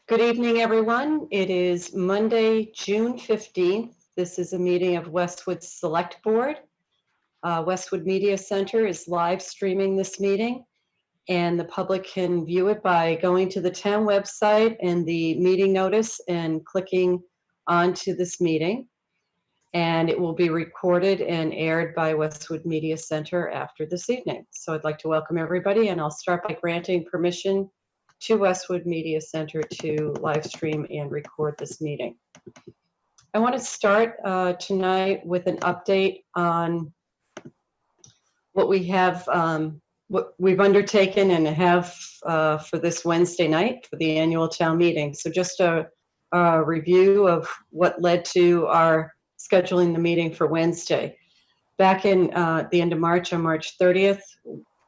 Good evening, everyone. It is Monday, June 15th. This is a meeting of Westwood Select Board. Westwood Media Center is live streaming this meeting, and the public can view it by going to the town website and the meeting notice and clicking onto this meeting. And it will be recorded and aired by Westwood Media Center after this evening. So I'd like to welcome everybody, and I'll start by granting permission to Westwood Media Center to live stream and record this meeting. I want to start tonight with an update on what we have, what we've undertaken and have for this Wednesday night for the annual town meeting. So just a review of what led to our scheduling the meeting for Wednesday. Back in the end of March, on March 30th,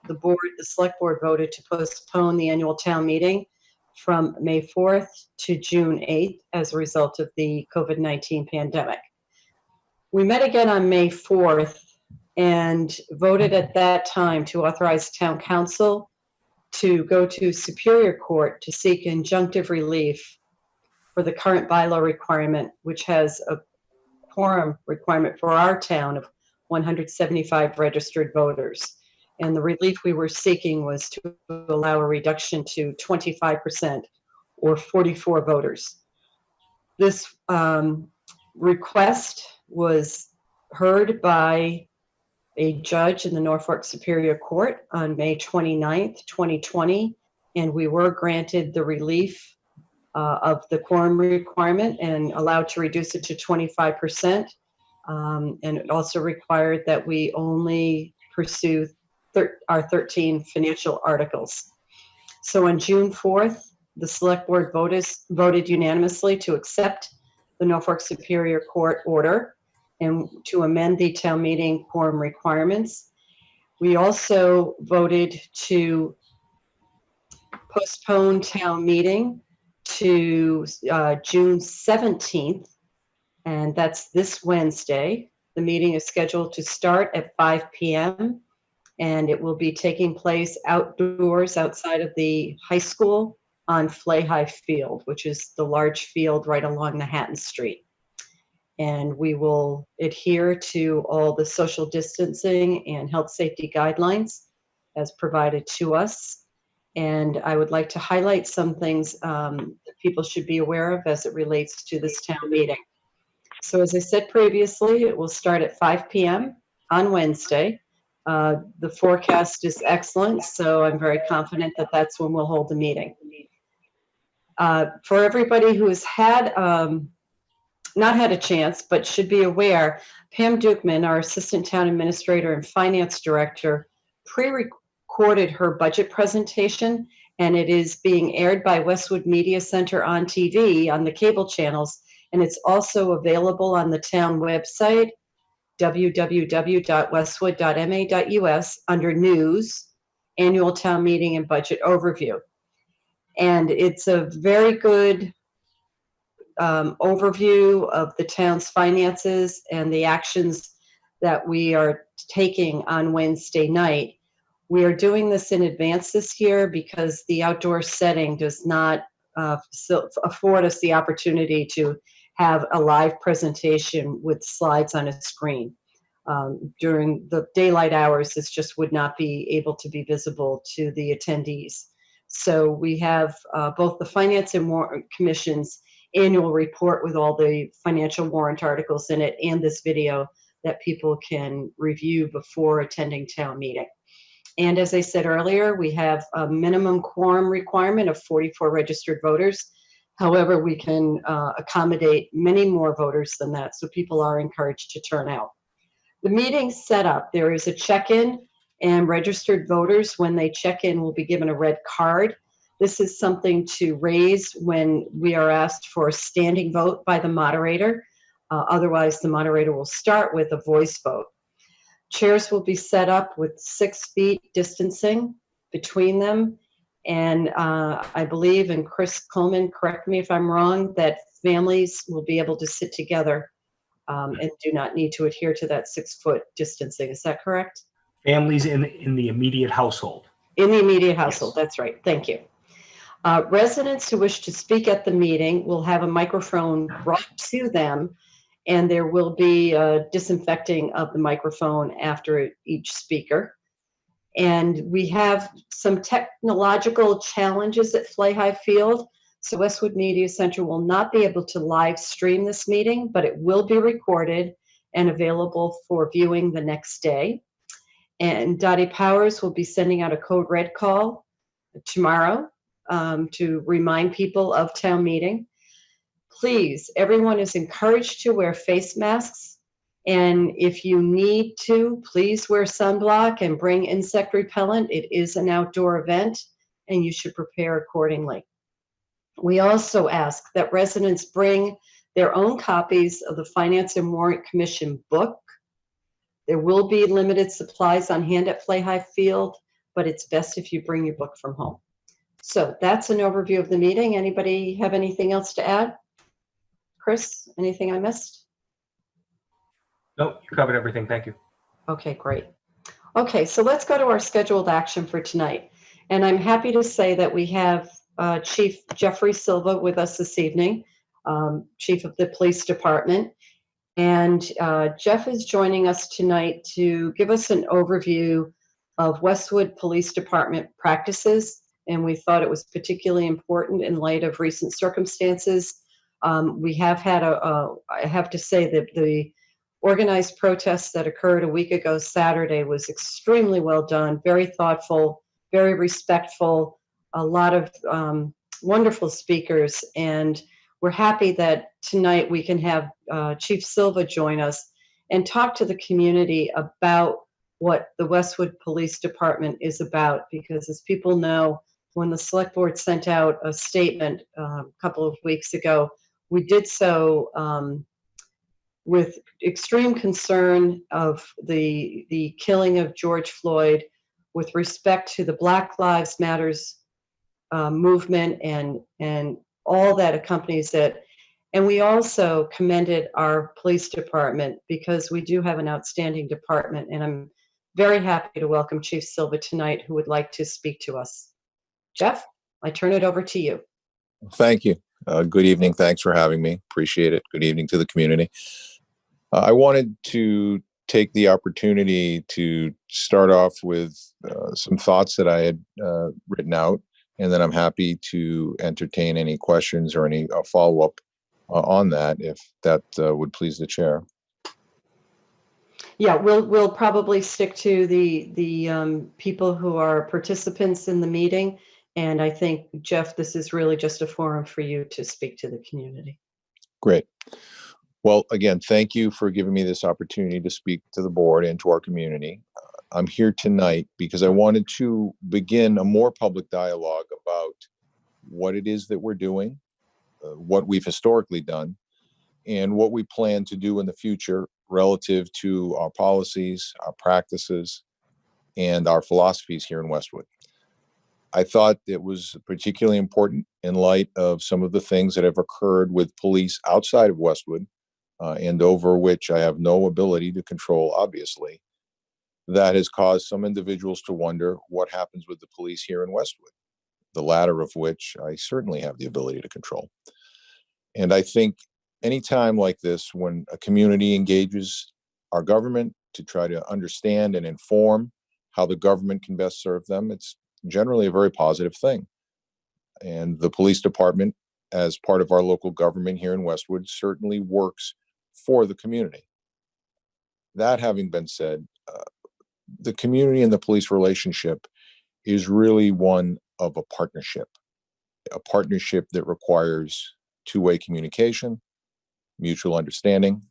the select board voted to postpone the annual town meeting from May 4th to June 8th as a result of the COVID-19 pandemic. We met again on May 4th and voted at that time to authorize town council to go to Superior Court to seek injunctive relief for the current bylaw requirement, which has a quorum requirement for our town of 175 registered voters. And the relief we were seeking was to allow a reduction to 25% or 44 voters. This request was heard by a judge in the Norfolk Superior Court on May 29th, 2020, and we were granted the relief of the quorum requirement and allowed to reduce it to 25%. And it also required that we only pursue our 13 financial articles. So on June 4th, the select board voted unanimously to accept the Norfolk Superior Court order and to amend the town meeting quorum requirements. We also voted to postpone town meeting to June 17th, and that's this Wednesday. The meeting is scheduled to start at 5 p.m. and it will be taking place outdoors outside of the high school on Flahi Field, which is the large field right along Manhattan Street. And we will adhere to all the social distancing and health safety guidelines as provided to us. And I would like to highlight some things that people should be aware of as it relates to this town meeting. So as I said previously, it will start at 5 p.m. on Wednesday. The forecast is excellent, so I'm very confident that that's when we'll hold the meeting. For everybody who has had, not had a chance, but should be aware, Pam Dukeman, our Assistant Town Administrator and Finance Director, pre-recorded her budget presentation, and it is being aired by Westwood Media Center on TV on the cable channels, and it's also available on the town website, www.westwood.ma.us, under News, Annual Town Meeting and Budget Overview. And it's a very good overview of the town's finances and the actions that we are taking on Wednesday night. We are doing this in advance this year because the outdoor setting does not afford us the opportunity to have a live presentation with slides on a screen. During the daylight hours, this just would not be able to be visible to the attendees. So we have both the Finance and Warrant Commission's annual report with all the financial warrant articles in it and this video that people can review before attending town meeting. And as I said earlier, we have a minimum quorum requirement of 44 registered voters. However, we can accommodate many more voters than that, so people are encouraged to turn out. The meeting's set up. There is a check-in, and registered voters, when they check in, will be given a red card. This is something to raise when we are asked for a standing vote by the moderator. Otherwise, the moderator will start with a voice vote. Chairs will be set up with 6 feet distancing between them. And I believe, and Chris Coleman, correct me if I'm wrong, that families will be able to sit together and do not need to adhere to that 6-foot distancing. Is that correct? Families in the immediate household. In the immediate household, yes. That's right. Thank you. Residents who wish to speak at the meeting will have a microphone brought to them, and there will be disinfecting of the microphone after each speaker. And we have some technological challenges at Fly Field. So Westwood Media Center will not be able to live stream this meeting, but it will be recorded and available for viewing the next day. And Dottie Powers will be sending out a code red call tomorrow to remind people of town meeting. Please, everyone is encouraged to wear face masks. And if you need to, please wear sunblock and bring insect repellent. It is an outdoor event and you should prepare accordingly. We also ask that residents bring their own copies of the Finance and Warrant Commission book. There will be limited supplies on hand at Fly Field, but it's best if you bring your book from home. So that's an overview of the meeting. Anybody have anything else to add? Chris, anything I missed? Nope, you covered everything. Thank you. Okay, great. Okay, so let's go to our scheduled action for tonight. And I'm happy to say that we have Chief Jeffrey Silva with us this evening, Chief of the Police Department. And Jeff is joining us tonight to give us an overview of Westwood Police Department practices. And we thought it was particularly important in light of recent circumstances. We have had I have to say that the organized protests that occurred a week ago Saturday was extremely well done, very thoughtful, very respectful, a lot of wonderful speakers. And we're happy that tonight we can have Chief Silva join us and talk to the community about what the Westwood Police Department is about, because as people know, when the select board sent out a statement a couple of weeks ago, we did so with extreme concern of the killing of George Floyd, with respect to the Black Lives Matters movement and all that accompanies it. And we also commended our police department because we do have an outstanding department. And I'm very happy to welcome Chief Silva tonight, who would like to speak to us. Jeff, I turn it over to you. Thank you. Good evening. Thanks for having me. Appreciate it. Good evening to the community. I wanted to take the opportunity to start off with some thoughts that I had written out, and then I'm happy to entertain any questions or any follow-up on that, if that would please the chair. Yeah, we'll probably stick to the people who are participants in the meeting. And I think, Jeff, this is really just a forum for you to speak to the community. Great. Well, again, thank you for giving me this opportunity to speak to the board and to our community. I'm here tonight because I wanted to begin a more public dialogue about what it is that we're doing, what we've historically done, and what we plan to do in the future relative to our policies, our practices, and our philosophies here in Westwood. I thought it was particularly important in light of some of the things that have occurred with police outside of Westwood, and over which I have no ability to control, obviously, that has caused some individuals to wonder what happens with the police here in Westwood, the latter of which I certainly have the ability to control. And I think any time like this, when a community engages our government to try to understand and inform how the government can best serve them, it's generally a very positive thing. And the police department, as part of our local government here in Westwood, certainly works for the community. That having been said, the community and the police relationship is really one of a partnership that requires two-way communication, mutual understanding,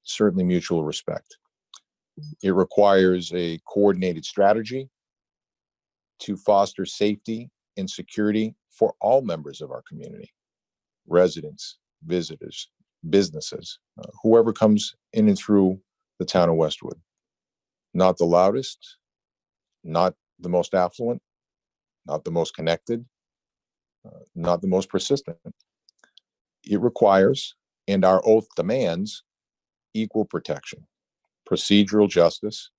certainly mutual respect. It requires a coordinated strategy to foster safety and security for all members of our community, residents, visitors, businesses, whoever comes in and through the town of Westwood. Not the loudest, not the most affluent, not the most connected, not the most persistent. It requires, and our oath demands, equal protection, procedural justice,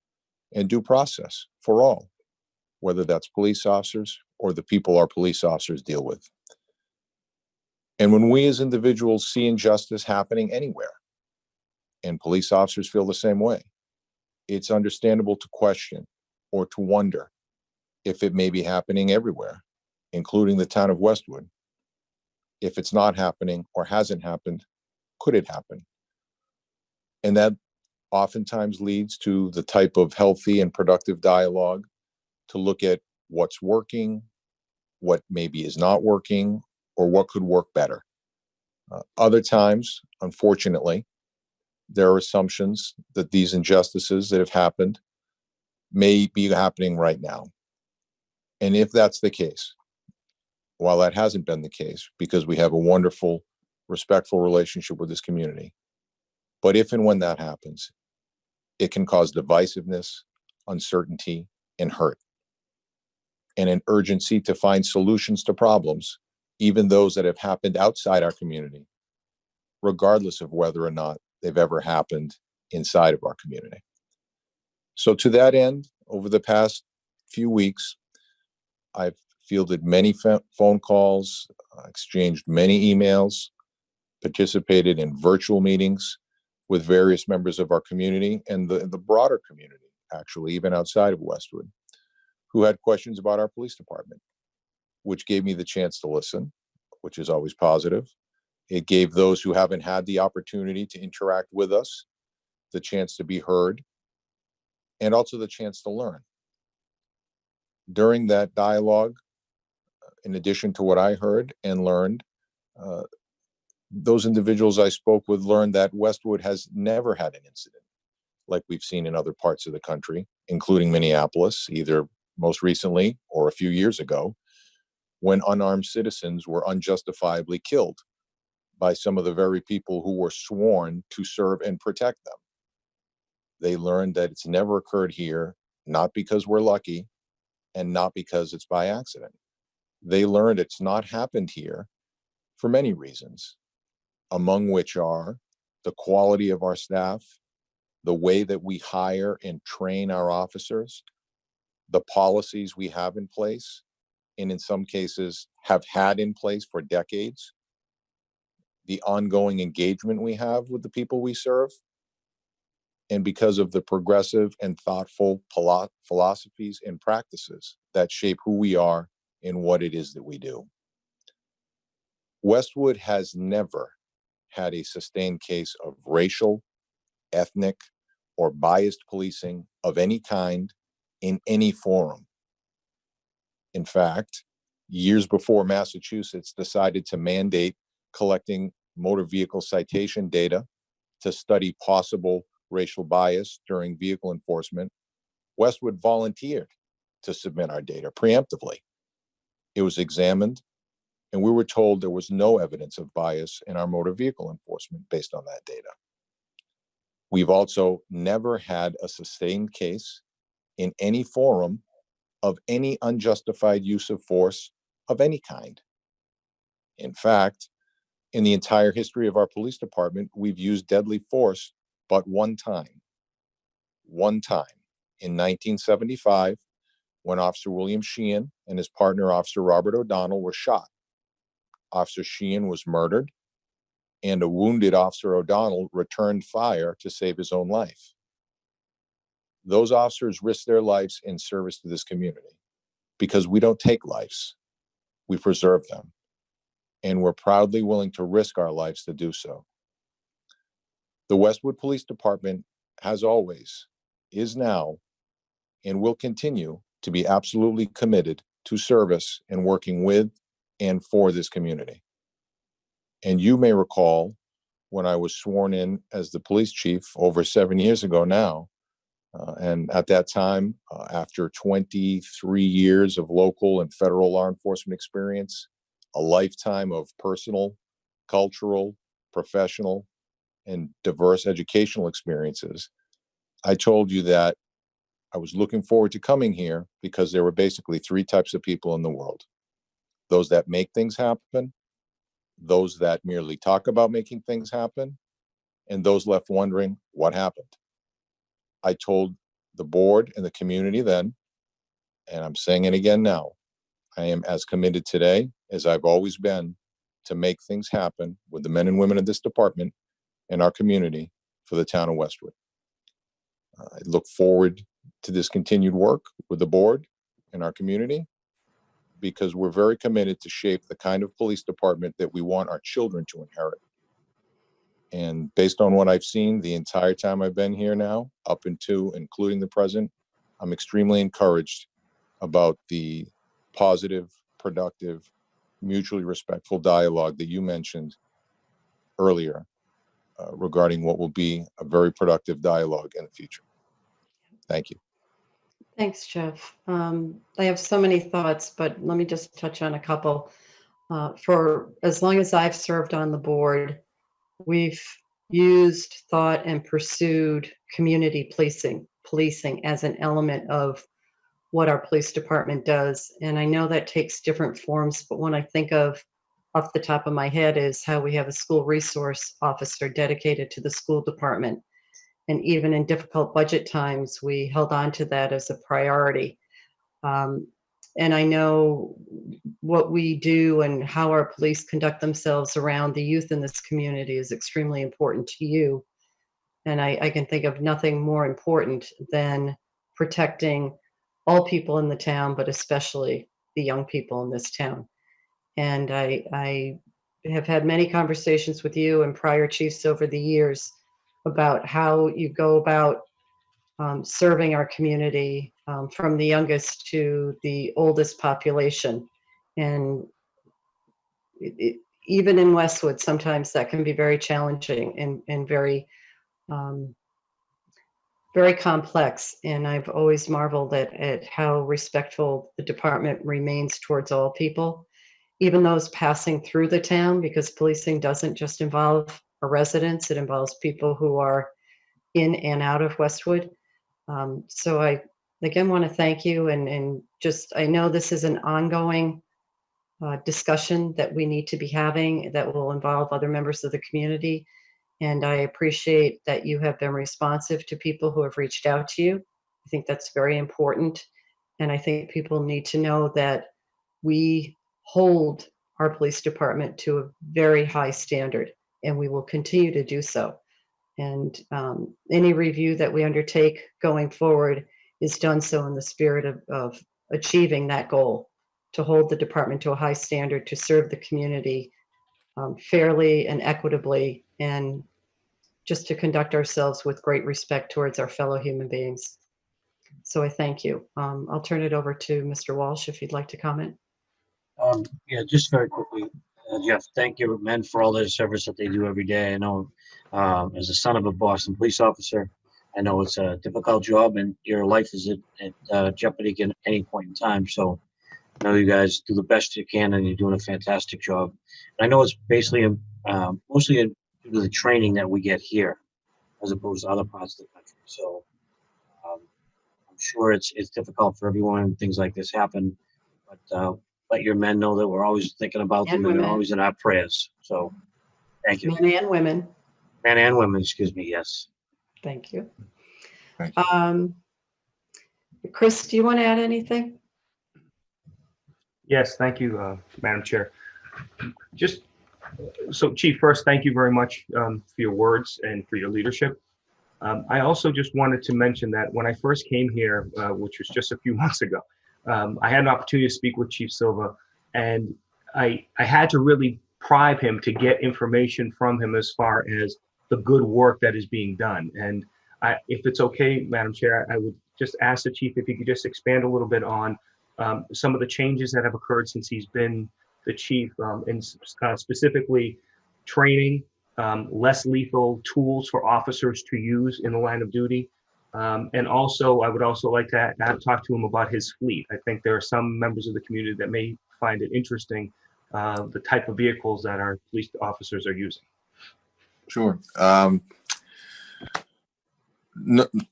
and due process for all. whether that's police officers or the people our police officers deal with. And when we as individuals see injustice happening anywhere, and police officers feel the same way, it's understandable to question or to wonder if it may be happening everywhere, including the town of Westwood. If it's not happening or hasn't happened, could it happen? And that oftentimes leads to the type of healthy and productive dialogue to look at what's working, what maybe is not working, or what could work better. Other times, unfortunately, there are assumptions that these injustices that have happened may be happening right now. And if that's the case, while that hasn't been the case, because we have a wonderful, respectful relationship with this community, but if and when that happens, it can cause divisiveness, uncertainty, and hurt, and an urgency to find solutions to problems, even those that have happened outside our community, regardless of whether or not they've ever happened inside of our community. So to that end, over the past few weeks, I've fielded many phone calls, exchanged many emails, participated in virtual meetings with various members of our community and the broader community, actually, even outside of Westwood, who had questions about our police department, which gave me the chance to listen, which is always positive. It gave those who haven't had the opportunity to interact with us the chance to be heard, and also the chance to learn. During that dialogue, in addition to what I heard and learned, those individuals I spoke with learned that Westwood has never had an incident like we've seen in other parts of the country, including Minneapolis, either most recently or a few years ago, when unarmed citizens were unjustifiably killed by some of the very people who were sworn to serve and protect them. They learned that it's never occurred here, not because we're lucky and not because it's by accident. They learned it's not happened here for many reasons, among which are the quality of our staff, the way that we hire and train our officers, the policies we have in place, and in some cases have had in place for decades, the ongoing engagement we have with the people we serve, and because of the progressive and thoughtful philosophies and practices that shape who we are and what it is that we do. Westwood has never had a sustained case of racial, ethnic, or biased policing of any kind in any forum. In fact, years before Massachusetts decided to mandate collecting motor vehicle citation data to study possible racial bias during vehicle enforcement, Westwood volunteered to submit our data preemptively. It was examined, and we were told there was no evidence of bias in our motor vehicle enforcement based on that data. We've also never had a sustained case in any forum of any unjustified use of force of any kind. In fact, in the entire history of our police department, we've used deadly force but one time in 1975, when Officer William Sheehan and his partner, Officer Robert O'Donnell, were shot. Officer Sheehan was murdered, and a wounded Officer O'Donnell returned fire to save his own life. Those officers risked their lives in service to this community because we don't take lives, we preserve them, and we're proudly willing to risk our lives to do so. The Westwood Police Department has always, is now, and will continue to be absolutely committed to service and working with and for this community. And you may recall when I was sworn in as the police chief over 7 years ago now, and at that time, after 23 years of local and federal law enforcement experience, a lifetime of personal, cultural, professional, and diverse educational experiences, I told you that I was looking forward to coming here because there were basically three types of people in the world: those that make things happen, those that merely talk about making things happen, and those left wondering what happened. I told the board and the community then, and I'm saying it again now, I am as committed today as I've always been to make things happen with the men and women of this department and our community for the town of Westwood. I look forward to this continued work with the board and our community, because we're very committed to shape the kind of police department that we want our children to inherit. And based on what I've seen the entire time I've been here now, up into including the present, I'm extremely encouraged about the positive, productive, mutually respectful dialogue that you mentioned earlier regarding what will be a very productive dialogue in the future. Thank you. Thanks, Jeff. I have so many thoughts, but let me just touch on a couple. For as long as I've served on the board, we've used, thought, and pursued community policing as an element of what our police department does. And I know that takes different forms, but when I think of off the top of my head is how we have a school resource officer dedicated to the school department. And even in difficult budget times, we held on to that as a priority. And I know what we do and how our police conduct themselves around the youth in this community is extremely important to you. And I can think of nothing more important than protecting all people in the town, but especially the young people in this town. And I have had many conversations with you and prior chiefs over the years about how you go about serving our community from the youngest to the oldest population. And even in Westwood, sometimes that can be very challenging and very, very complex. And I've always marveled at how respectful the department remains towards all people, even those passing through the town, because policing doesn't just involve our residents, it involves people who are in and out of Westwood. So I, again, want to thank you and just, I know this is an ongoing discussion that we need to be having that will involve other members of the community. And I appreciate that you have been responsive to people who have reached out to you. I think that's very important. And I think people need to know that we hold our police department to a very high standard, and we will continue to do so. And any review that we undertake going forward is done so in the spirit of achieving that goal, to hold the department to a high standard, to serve the community fairly and equitably, and just to conduct ourselves with great respect towards our fellow human beings. So I thank you. I'll turn it over to Mr. Walsh if you'd like to comment. Yeah, just very quickly, Jeff, thank you, men, for all their service that they do every day. I know, as a son of a Boston police officer, I know it's a difficult job and your life is at jeopardy at any point in time. So I know you guys do the best you can and you're doing a fantastic job. And I know it's basically mostly due to the training that we get here as opposed to other parts of the country. So I'm sure it's difficult for everyone when things like this happen, but let your men know that we're always thinking about them and they're always in our prayers. So thank you. Men and women. Men and women, excuse me, yes. Thank you. Thank you. Chris, do you want to add anything? Yes, thank you, Madam Chair. Just so, Chief, first, thank you very much for your words and for your leadership. I also just wanted to mention that when I first came here, which was just a few months ago, I had an opportunity to speak with Chief Silva, and I had to really bribe him to get information from him as far as the good work that is being done. And if it's okay, Madam Chair, I would just ask the Chief if he could just expand a little bit on some of the changes that have occurred since he's been the Chief, and specifically training, less lethal tools for officers to use in the line of duty. And also, I would also like to talk to him about his fleet. I think there are some members of the community that may find it interesting, the type of vehicles that our police officers are using. Sure.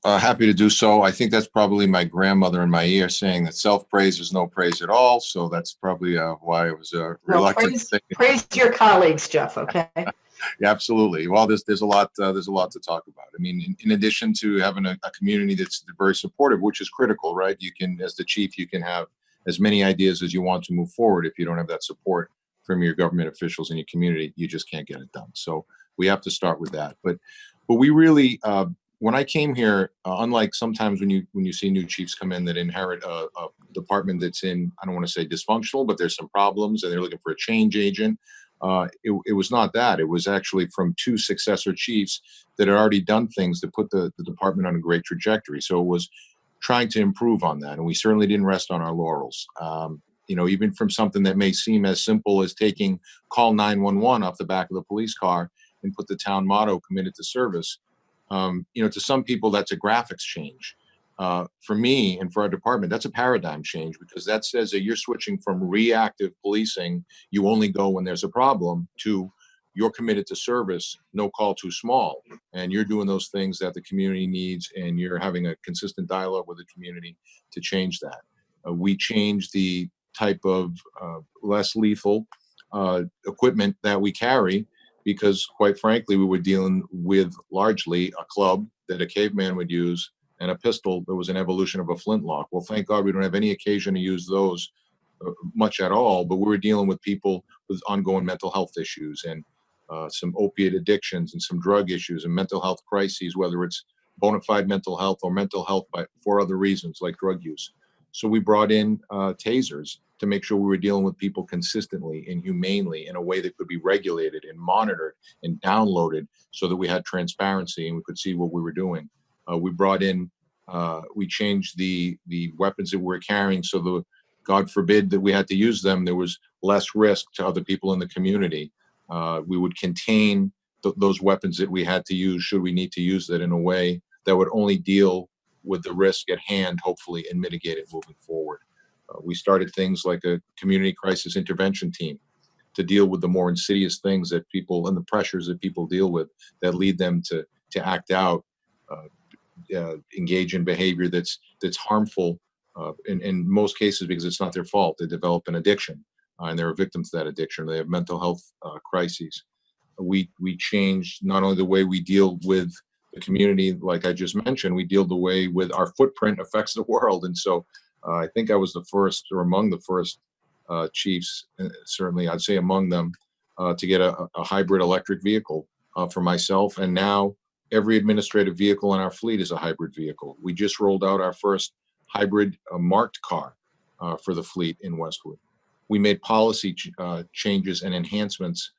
Happy to do so. I think that's probably my grandmother in my ear saying that self-praise is no praise at all. So that's probably why I was reluctant. Praise your colleagues, Jeff, okay? Yeah, absolutely. Well, there's a lot to talk about. I mean, in addition to having a community that's very supportive, which is critical, right? You can, as the chief, you can have as many ideas as you want to move forward. If you don't have that support from your government officials in your community, you just can't get it done. So we have to start with that. But we really, when I came here, unlike sometimes when you see new chiefs come in that inherit a department that's in, I don't want to say dysfunctional, but there's some problems and they're looking for a change agent. It was not that. It was actually from two successor chiefs that had already done things that put the department on a great trajectory. So it was trying to improve on that. And we certainly didn't rest on our laurels. Even from something that may seem as simple as taking call 911 off the back of the police car and put the town motto, committed to service. To some people, that's a graphics change. For me and for our department, that's a paradigm change, because that says that you're switching from reactive policing, you only go when there's a problem, to you're committed to service, no call too small. And you're doing those things that the community needs, and you're having a consistent dialogue with the community to change that. We changed the type of less lethal equipment that we carry, because quite frankly, we were dealing with largely a club that a caveman would use and a pistol that was an evolution of a flintlock. Well, thank God we don't have any occasion to use those much at all, but we were dealing with people with ongoing mental health issues and some opiate addictions and some drug issues and mental health crises, whether it's bona fide mental health or mental health for other reasons like drug use. So we brought in tasers to make sure we were dealing with people consistently and humanely in a way that could be regulated and monitored and downloaded, so that we had transparency and we could see what we were doing. We changed the weapons that we were carrying, so that, God forbid that we had to use them, there was less risk to other people in the community. We would contain those weapons that we had to use, should we need to use that, in a way that would only deal with the risk at hand, hopefully, and mitigate it moving forward. We started things like a community crisis intervention team to deal with the more insidious things that people, and the pressures that people deal with, that lead them to act out, engage in behavior that's harmful in most cases, because it's not their fault. They develop an addiction, and they're a victim to that addiction. They have mental health crises. We changed not only the way we deal with the community, like I just mentioned, we deal the way with our footprint affects the world. And so I think I was the first, or among the first chiefs, certainly I'd say among them, to get a hybrid electric vehicle for myself. And now every administrative vehicle in our fleet is a hybrid vehicle. We just rolled out our first hybrid marked car for the fleet in Westwood. We made policy changes and enhancements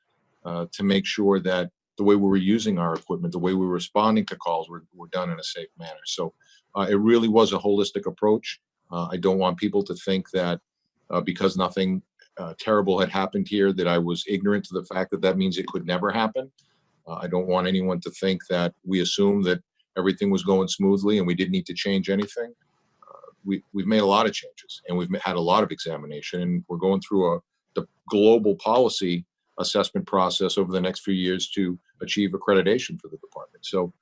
to make sure that the way we were using our equipment, the way we were responding to calls were done in a safe manner. So it really was a holistic approach. I don't want people to think that because nothing terrible had happened here, that I was ignorant to the fact that means it could never happen. I don't want anyone to think that we assumed that everything was going smoothly and we didn't need to change anything. We've made a lot of changes, and we've had a lot of examination, and we're going through the global policy assessment process over the next few years to achieve accreditation for the department. So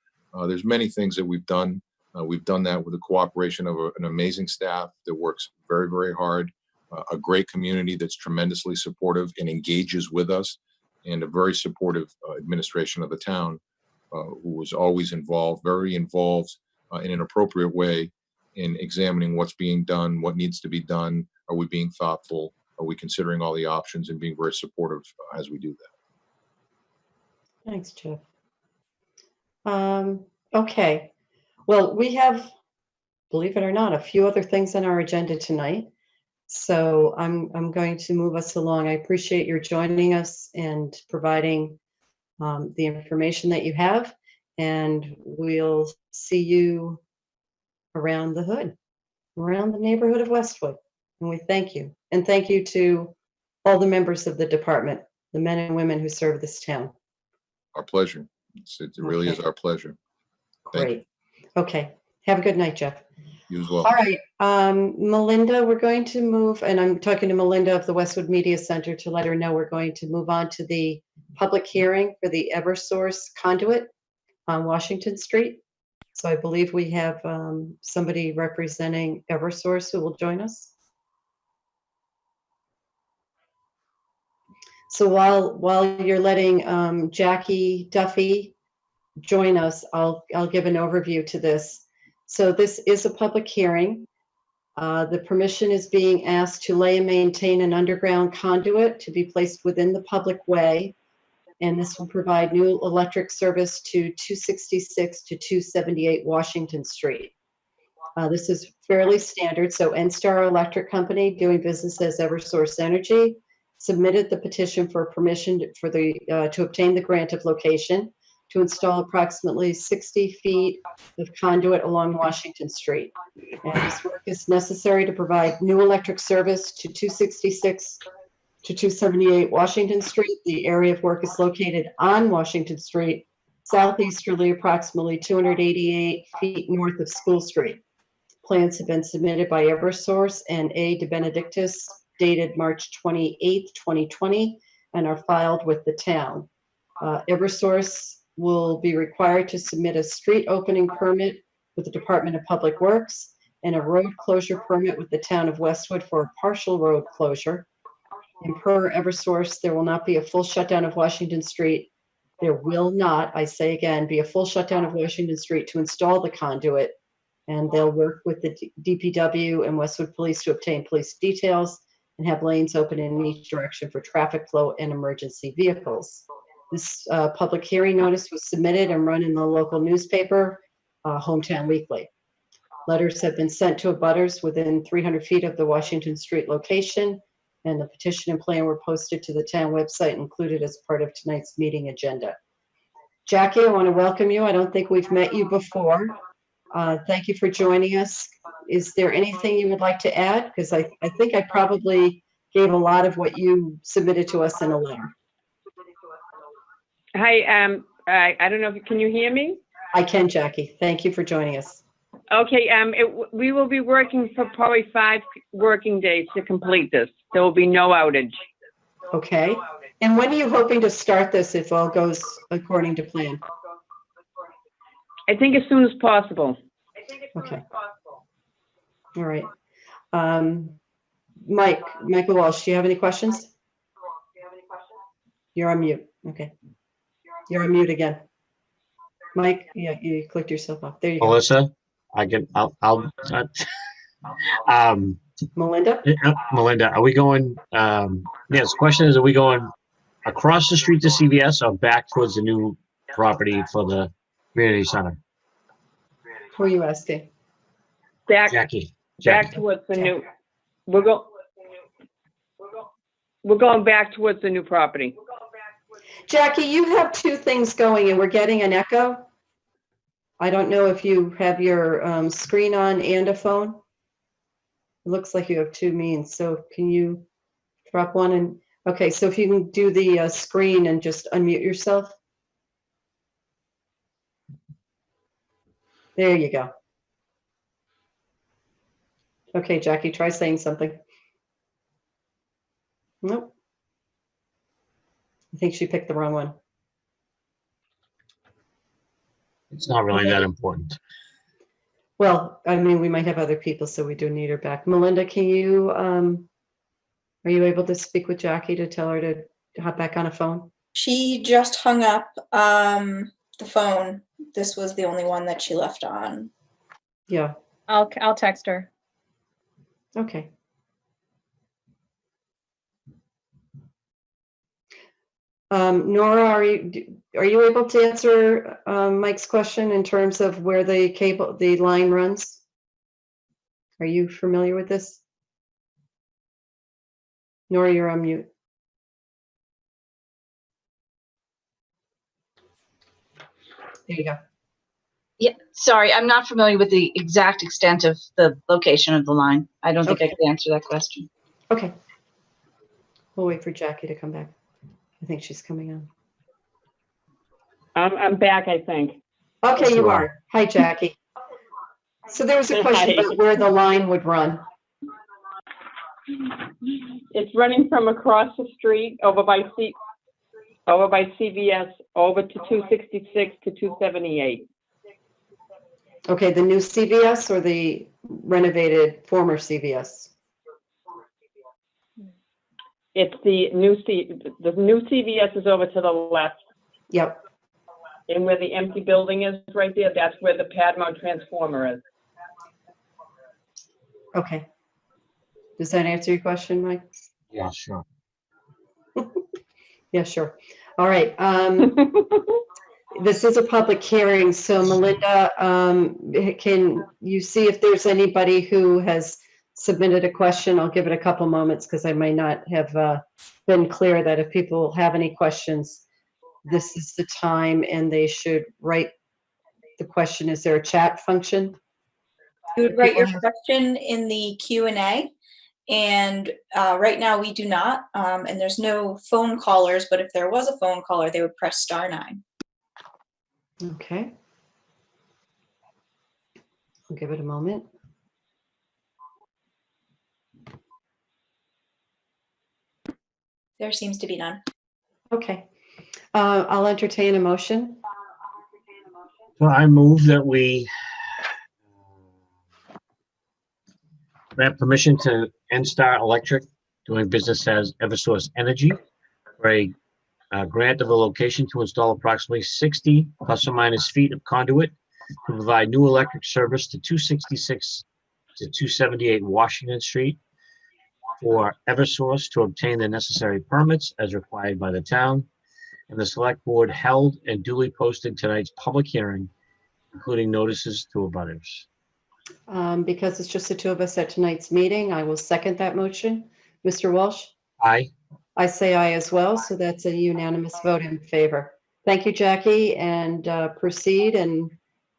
there's many things that we've done. We've done that with the cooperation of an amazing staff that works very, very hard, a great community that's tremendously supportive and engages with us, and a very supportive administration of the town who was always involved, very involved in an appropriate way in examining what's being done, what needs to be done. Are we being thoughtful? Are we considering all the options, and being very supportive as we do that? Thanks, Jeff. Okay. Well, we have, believe it or not, a few other things on our agenda tonight. So I'm going to move us along. I appreciate your joining us and providing the information that you have, and we'll see you around the hood, around the neighborhood of Westwood. And we thank you. And thank you to all the members of the department, the men and women who serve this town. Our pleasure. It really is our pleasure. Thank Great. Okay. Have a good night, Jeff. you as well. All right. Melinda, we're going to move, and I'm talking to Melinda of the Westwood Media Center to let her know we're going to move on to the public hearing for the Eversource Conduit on Washington Street. So I believe we have somebody representing Eversource who will join us. So while you're letting Jackie Duffy join us, I'll give an overview to this. So this is a public hearing. The permission is being asked to lay and maintain an underground conduit to be placed within the public way. And this will provide new electric service to 266 to 278 Washington Street. This is fairly standard. So NSTAR Electric Company, doing business as Eversource Energy, submitted the petition for permission to obtain the grant of location to install approximately 60 feet of conduit along Washington Street. And this work is necessary to provide new electric service to 266 to 278 Washington Street. The area of work is located on Washington Street, southeasterly approximately 288 feet north of School Street. Plans have been submitted by Eversource and A. De Benedictis, dated March 28th, 2020, and are filed with the town. Eversource will be required to submit a street opening permit with the Department of Public Works and a road closure permit with the town of Westwood for a partial road closure. And per Eversource, there will not be a full shutdown of Washington Street. There will not, I say again, be a full shutdown of Washington Street to install the conduit. And they'll work with the DPW and Westwood Police to obtain police details and have lanes open in each direction for traffic flow and emergency vehicles. This public hearing notice was submitted and run in the local newspaper, Hometown Weekly. Letters have been sent to abutters within 300 feet of the Washington Street location, and the petition and plan were posted to the town website, included as part of tonight's meeting agenda. Jackie, I want to welcome you. I don't think we've met you before. Thank you for joining us. Is there anything you would like to add? Because I think I probably gave a lot of what you submitted to us in a letter. Hi, I don't know if can you hear me? I can, Jackie. Thank you for joining us. Okay, we will be working for probably 5 working days to complete this. There will be no outage. Okay. And when are you hoping to start this if all goes according to plan? I think as soon as possible. Okay. All right. Michael Walsh, do you have any questions? You're on mute. Okay. You're on mute again. Mike, yeah, you clicked yourself off. There you go. Melissa, Melinda? Melinda, are we going, yes, the question is, are we going across the street to CVS or back towards the new property for the community center? Who are you asking? Jackie. Back towards the new. We're going back towards the new property. Jackie, you have 2 things going and we're getting an echo. I don't know if you have your screen on and a phone. It looks like you have 2 means. So can you drop one and, okay, so if you can do the screen and just unmute yourself. There you go. Okay, Jackie, try saying something. Nope. I think she picked the wrong one. It's not really that important. Well, I mean, we might have other people, so we do need her back. Melinda, can you, are you able to speak with Jackie to tell her to hop back on a phone? She just hung up the phone. This was the only one that she left on. Yeah, I'll text her. okay. Nora, are you able to answer Mike's question in terms of where the line runs? Are you familiar with this? Nora, you're on mute. There you go. Yeah, sorry, I'm not familiar with the exact extent of the location of the line. I don't think I could answer that question. Okay. We'll wait for Jackie to come back. I think she's coming on. I'm back, I think. Okay, you are. Hi, Jackie. So there was a question Hi. about where the line would run. It's running from across the street over by CVS over to 266 to 278. Okay, the new CVS or the renovated former CVS? It's the new CVS is over to the left. Yep. And where the empty building is right there, that's where the Padmo transformer is. Okay. Does that answer your question, Mike? Yeah, sure. Yeah, sure. All right. This is a public hearing, so Melinda, can you see if there's anybody who has submitted a question? I'll give it a couple moments because I may not have been clear that if people have any questions, this is the time and they should write the question. Is there a chat function? You would write your question in the Q&A, and right now we do not, and there's no phone callers, but if there was a phone caller, they would press *9. Okay. I'll give it a moment. There seems to be none. Okay. I'll entertain a motion. So I move that we grant permission to NStar Electric, doing business as Eversource Energy, for a grant of a location to install approximately 60 plus or minus feet of conduit to provide new electric service to 266 to 278 Washington Street for Eversource to obtain the necessary permits as required by the town. And the select board held and duly posted tonight's public hearing, including notices to abutters. Because it's just the two of us at tonight's meeting, I will second that motion. Mr. Walsh? Aye. I say aye as well, so that's a unanimous vote in favor. Thank you, Jackie, and proceed and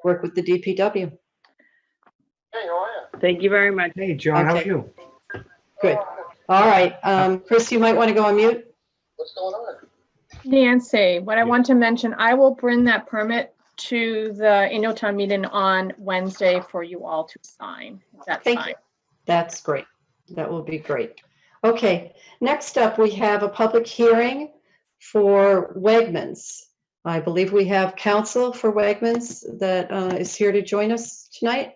work with the DPW. Thank you very much. Hey, John, how are Okay. you? Good. All right. Chris, you might want to go on mute. Nancy, what I want to mention, I will bring that permit to the annual town meeting on Wednesday for you all to sign. That's Thank fine. you. That's great. That will be great. Okay, next up, we have a public hearing for Wegmans. I believe we have counsel for Wegmans that is here to join us tonight.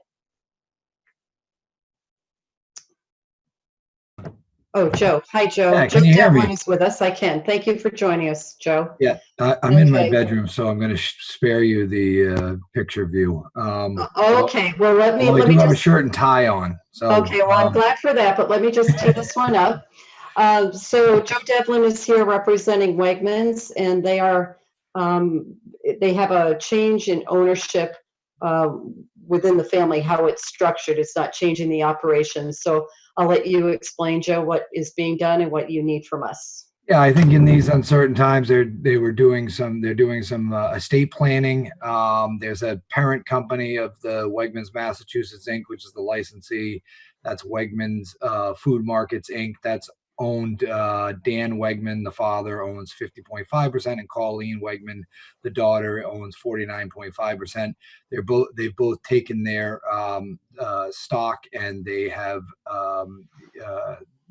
Oh, Joe. Hi, Joe. Yeah, Joe can you hear me? Devlin is with us. I can. Thank you for joining us, Joe. Yeah, I'm in my Okay. bedroom, so I'm going to spare you the picture view. Okay, well, let me I do have a just. shirt and tie on. So Okay, well, I'm glad for that, but let me just tee this one up. So Joe Devlin is here representing Wegmans, and they are, they have a change in ownership within the family, how it's structured. It's not changing the operations. So I'll let you explain, Joe, what is being done and what you need from us. yeah, I think in these uncertain times, they're doing some estate planning. There's a parent company of the Wegmans Massachusetts Inc., which is the licensee. That's Wegmans Food Markets Inc. That's owned. Dan Wegman, the father, owns 50.5%, and Colleen Wegman, the daughter, owns 49.5%. They've both taken their stock, and they have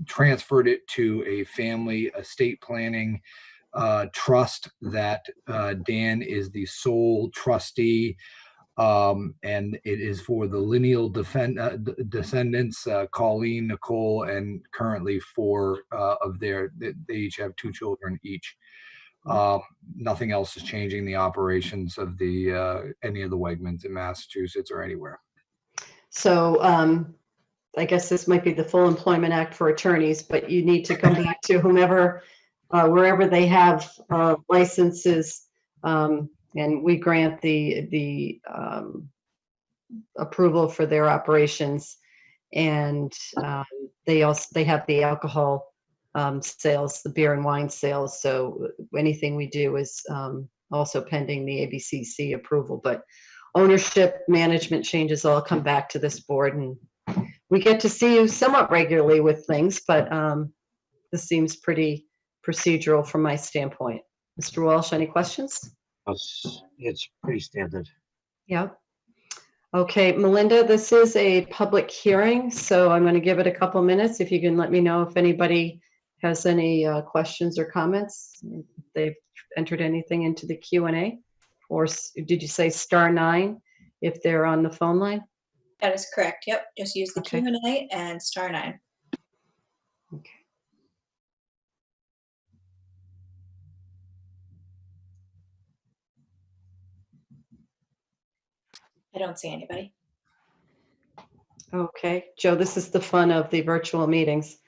transferred it to a family estate planning trust that Dan is the sole trustee, and it is for the lineal descendants, Colleen, Nicole, and currently four of their, they each have 2 children each. Nothing else is changing the operations of the any of the Wegmans in Massachusetts or anywhere. So I guess this might be the Full Employment Act for attorneys, but you need to come back to whomever, wherever they have licenses, and we grant the approval for their operations. And they have the alcohol sales, the beer and wine sales. So anything we do is also pending the ABCC approval. But ownership, management changes all come back to this board, and we get to see you somewhat regularly with things, but this seems pretty procedural from my standpoint. Mr. Walsh, any questions? It's pretty standard. Yeah. Okay, Melinda, this is a public hearing, so I'm going to give it a couple minutes. If you can let me know if anybody has any questions or comments, if they've entered anything into the Q&A, or did you say *9 if they're on the phone line? That is correct. Yep. Just use the Okay. Q&A and *9. Okay. I don't see anybody. Okay, Joe, this is the fun of the virtual meetings.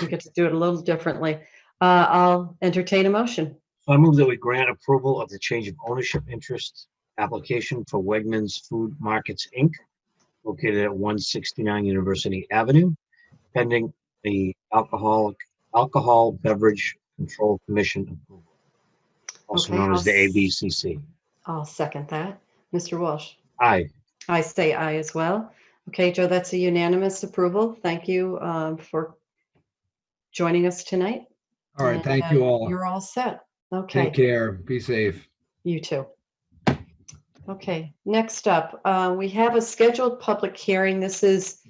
We get to do it a little differently. I'll entertain a motion. I move that we grant approval of the change of ownership interest application for Wegmans Food Markets, Inc., located at 169 University Avenue, pending the Alcohol Beverage Control Commission approval, also Okay, known as the ABCC. I'll second that. Mr. Walsh? Aye. I say aye as well. Okay, Joe, that's a unanimous approval. Thank you for joining us tonight. All right, And, thank you all. You're all set. Take Okay, care. Be safe. you too. Okay, next up, we have a scheduled public hearing. This is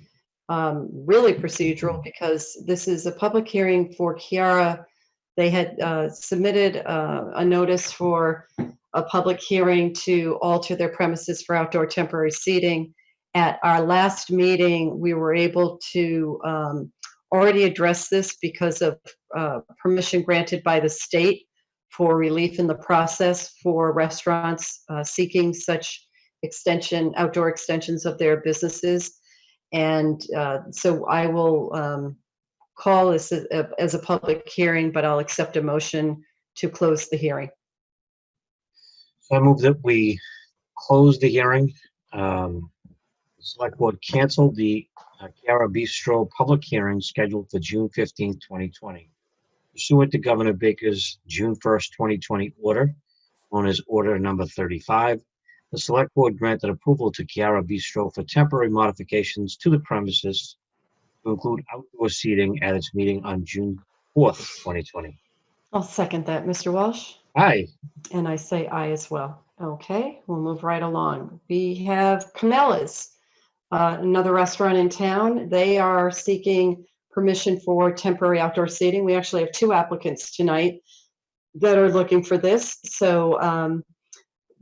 really procedural because this is a public hearing for Kiara. They had submitted a notice for a public hearing to alter their premises for outdoor temporary seating. At our last meeting, we were able to already address this because of permission granted by the state for relief in the process for restaurants seeking such outdoor extensions of their businesses. And so I will call this as a public hearing, but I'll accept a motion to close the hearing. So I move that we close the hearing. Select Board canceled the Chiara Bistro public hearing scheduled for June 15th, 2020. Pursuant to Governor Baker's June 1st, 2020 order, known as Order Number 35, the Select Board granted approval to Chiara Bistro for temporary modifications to the premises to include outdoor seating at its meeting on June 4th, 2020. I'll second that, Mr. Walsh. Aye. And I say aye as well. Okay, we'll move right along. We have Camellas, another restaurant in town. They are seeking permission for temporary outdoor seating. We actually have two applicants tonight that are looking for this. So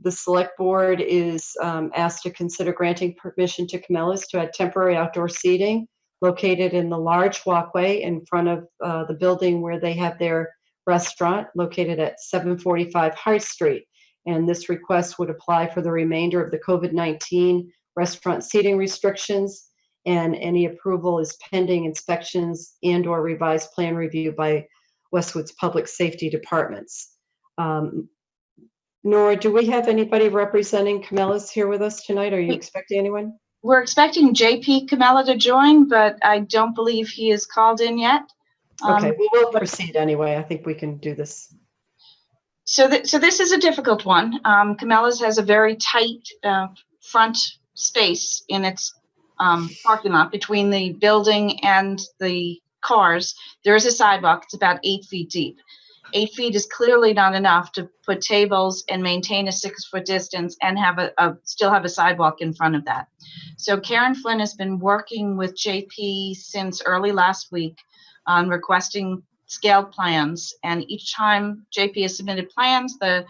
the select board is asked to consider granting permission to Camellas to add temporary outdoor seating located in the large walkway in front of the building where they have their restaurant, located at 745 High Street. And this request would apply for the remainder of the COVID-19 restaurant seating restrictions, and any approval is pending inspections and/or revised plan review by Westwood's public safety departments. Nora, do we have anybody representing Camellas here with us tonight? Are you expecting anyone? We're expecting JP Camella to join, but I don't believe he is called in yet. Okay, we will proceed anyway. I think we can do this. So this is a difficult one. Camellas has a very tight front space in its parking lot between the building and the cars. There is a sidewalk. It's about 8 feet deep. 8 feet is clearly not enough to put tables and maintain a 6-foot distance and have still have a sidewalk in front of that. So Karen Flynn has been working with JP since early last week on requesting scale plans, and each time JP has submitted plans, the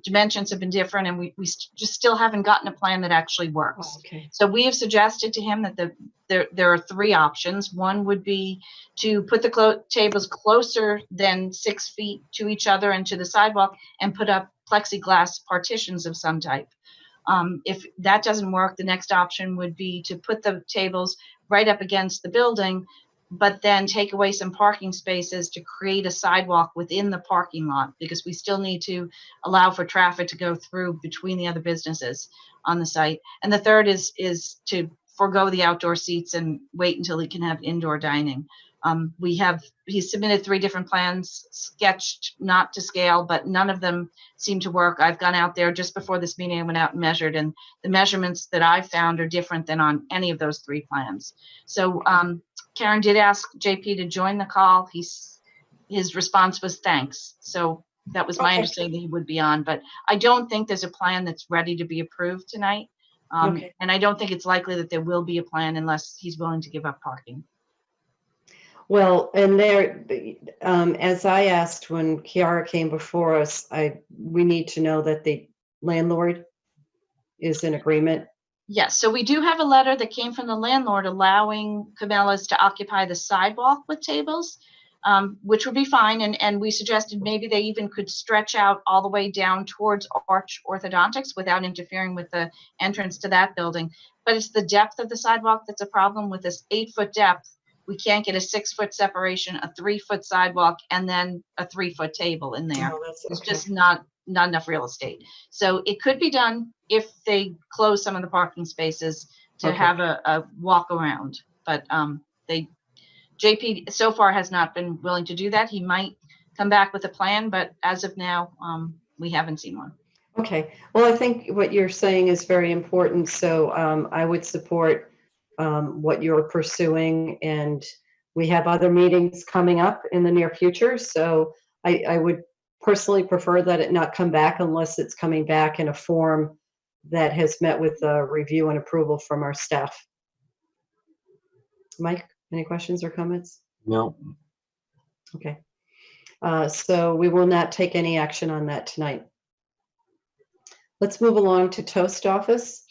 dimensions have been different, and we just still haven't gotten a plan that actually works. Oh, okay. So we have suggested to him that there are 3 options. One would be to put the tables closer than 6 feet to each other and to the sidewalk, and put up plexiglass partitions of some type. If that doesn't work, the next option would be to put the tables right up against the building, but then take away some parking spaces to create a sidewalk within the parking lot, because we still need to allow for traffic to go through between the other businesses on the site. And the third is to forego the outdoor seats and wait until he can have indoor dining. He submitted 3 different plans, sketched not to scale, but none of them seem to work. I've gone out there just before this meeting. I went out and measured, and the measurements that I found are different than on any of those 3 plans. So Karen did ask JP to join the call. His response was thanks. So that was my understanding he would be on, but I don't think there's a plan that's ready to be approved tonight. And I don't think it's likely that there will be a plan unless he's willing to give up parking. Well, and as I asked when Kiara came before us, we need to know that the landlord is in agreement. Yes, so we do have a letter that came from the landlord allowing Camellas to occupy the sidewalk with tables. which would be fine. And we suggested maybe they even could stretch out all the way down towards Arch Orthodontics without interfering with the entrance to that building. But it's the depth of the sidewalk that's a problem. With this 8-foot depth, we can't get a 6-foot separation, a 3-foot sidewalk, and then a 3-foot table in there. Oh, that's It's okay. just not enough real estate. So it could be done if they close some of the parking spaces to Okay. have a walk around. But JP so far has not been willing to do that. He might come back with a plan, but as of now, we haven't seen one. Okay, well, I think what you're saying is very important, so I would support what you're pursuing, and we have other meetings coming up in the near future, so I would personally prefer that it not come back unless it's coming back in a form that has met with review and approval from our staff. Mike, any questions or comments? No. Okay, so we will not take any action on that tonight. Let's move along to Toast Office,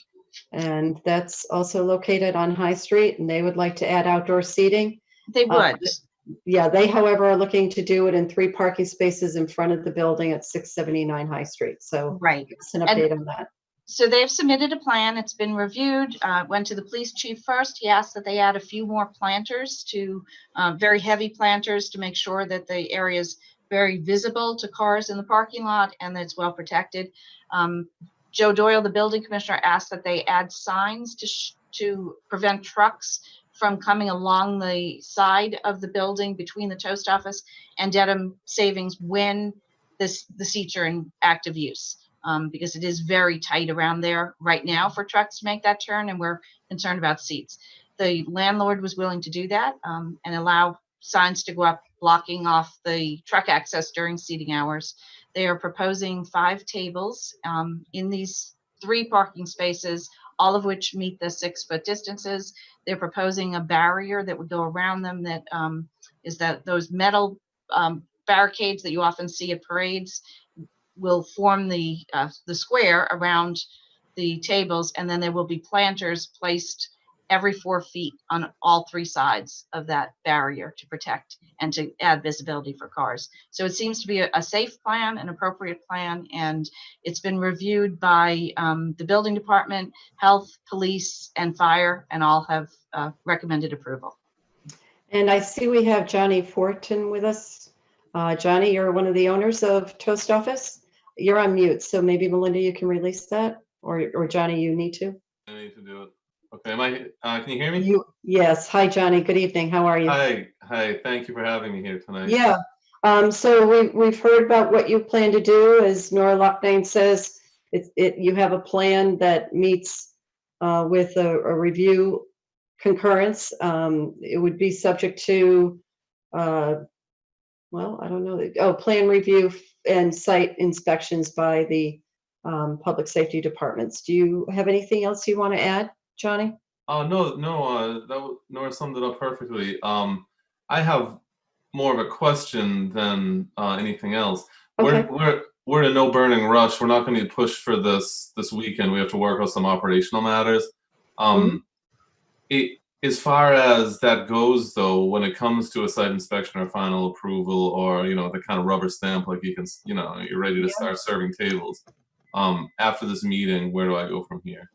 and that's also located on High Street, and they would like to add outdoor seating. They would. Yeah, they, however, are looking to do it in 3 parking spaces in front of the building at 679 High Street. So Right. give us an update on that. So they've submitted a plan. It's been reviewed, went to the police chief first. He asked that they add a few more planters to, very heavy planters, to make sure that the area is very visible to cars in the parking lot and that it's well protected. Joe Doyle, the building commissioner, asked that they add signs to prevent trucks from coming along the side of the building between the Toast Office and Dedham Savings when the seats are in active use. Because it is very tight around there right now for trucks to make that turn, and we're concerned about seats. The landlord was willing to do that and allow signs to go up blocking off the truck access during seating hours. They are proposing 5 tables in these 3 parking spaces, all of which meet the 6-foot distances. They're proposing a barrier that would go around them that is that those metal barricades that you often see at parades will form the square around the tables, and then there will be planters placed every 4 feet on all 3 sides of that barrier to protect and to add visibility for cars. So it seems to be a safe plan, an appropriate plan, and it's been reviewed by the building department, health, police, and fire, and all have recommended approval. And I see we have Johnny Fortin with us. Johnny, you're one of the owners of Toast Office. You're on mute, so maybe Melinda, you can release that, or Johnny, you need to. I need to do it. Okay, can you hear me? Yes. Hi, Johnny. Good evening. How are you? Hi. Thank you for having me here tonight. Yeah. So we've heard about what you plan to do. As Nora Locknane says, you have a plan that meets with a review concurrence. It would be subject to, well, I don't know. Plan review and site inspections by the public safety departments. Do you have anything else you want to add, Johnny? No, Nora summed it up perfectly. I have more of a question than anything else. Okay. We're in a no burning rush. We're not going to push for this weekend. We have to work out some operational matters. As far as that goes, though, when it comes to a site inspection or final approval, or the kind of rubber stamp, like you can, you're ready to start serving tables. After this meeting, where do I go from here?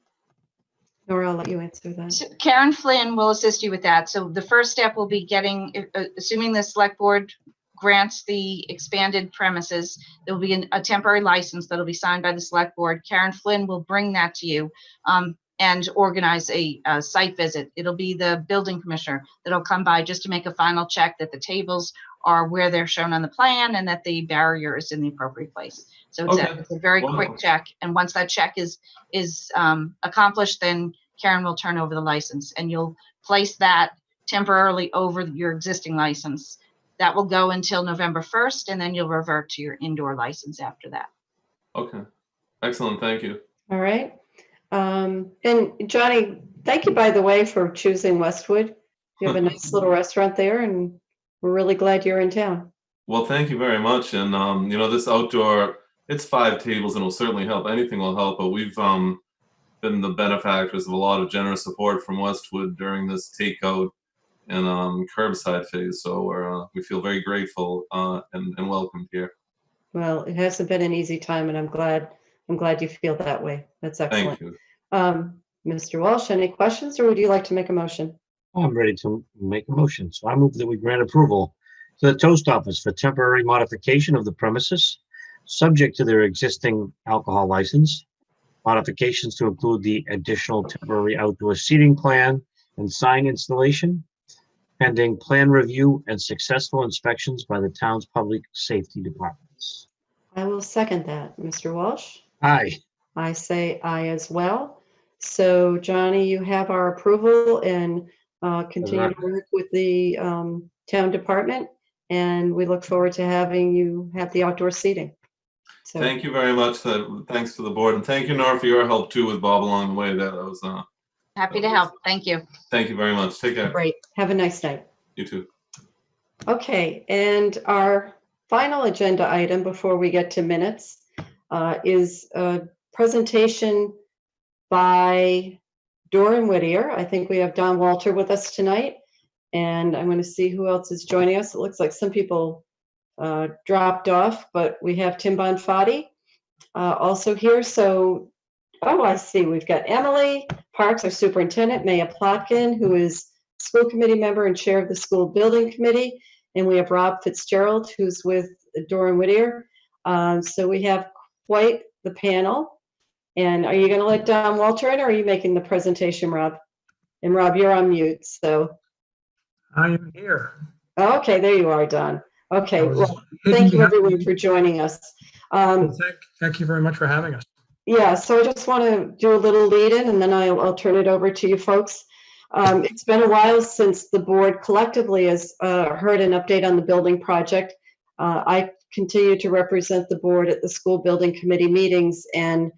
Nora, I'll let you answer that. So Karen Flynn will assist you with that. So the first step will be getting, assuming the select board grants the expanded premises, there will be a temporary license that'll be signed by the select board. Karen Flynn will bring that to you and organize a site visit. It'll be the building commissioner that'll come by just to make a final check that the tables are where they're shown on the plan and that the barrier is in the appropriate place. So it's a very quick check. And once that check is accomplished, then Karen will turn over the license and you'll place that temporarily over your existing license. That will go until November 1st, and then you'll revert to your indoor license after that. Okay. Excellent. Thank you. All right. And Johnny, thank you, by the way, for choosing Westwood. You have a nice little restaurant there, and we're really glad you're in town. Well, thank you very much. And, this outdoor, it's 5 tables and it'll certainly help. Anything will help, but we've been the benefactors of a lot of generous support from Westwood during this takeout and curbside phase. So we feel very grateful and welcomed here. Well, it hasn't been an easy time, and I'm glad you feel that way. That's excellent. Thank you. Mr. Walsh, any questions, or would you like to make a motion? I'm ready to make a motion. So I move that we grant approval to the Toast Office for temporary modification of the premises, subject to their existing alcohol license, modifications to include the additional temporary outdoor seating plan and sign installation, pending plan review and successful inspections by the town's public safety departments. I will second that. Mr. Walsh? Aye. I say aye as well. So Johnny, you have our approval and continue to work with the town department, and we look forward to having you have the outdoor seating. So Thank you very much. Thanks to the board, and thank you, Nora, for your help too with Bob along the way. That was Happy to help. Thank you. thank you very much. Take care. great. Have a nice night. You too. Okay, and our final agenda item before we get to minutes is a presentation by Doran Whittier. I think we have Don Walter with us tonight, and I'm going to see who else is joining us. It looks like some people dropped off, but we have Tim Bonfatti also here. So, oh, I see. We've got Emily Parks, our superintendent, Maya Plotkin, who is school committee member and chair of the school building committee, and we have Rob Fitzgerald, who's with Doran Whittier. So we have quite the panel. And are you going to let Don Walter in, or are you making the presentation, Rob? And Rob, you're on mute, so. I am here. Okay, there you are, Don. Okay, I was well, hidden thank you behind everyone for joining us. Thank you very much for having us. Yeah, so I just want to do a little lead in, and then I'll turn it over to you folks. It's been a while since the board collectively has heard an update on the building project. I continue to represent the board at the school building committee meetings, and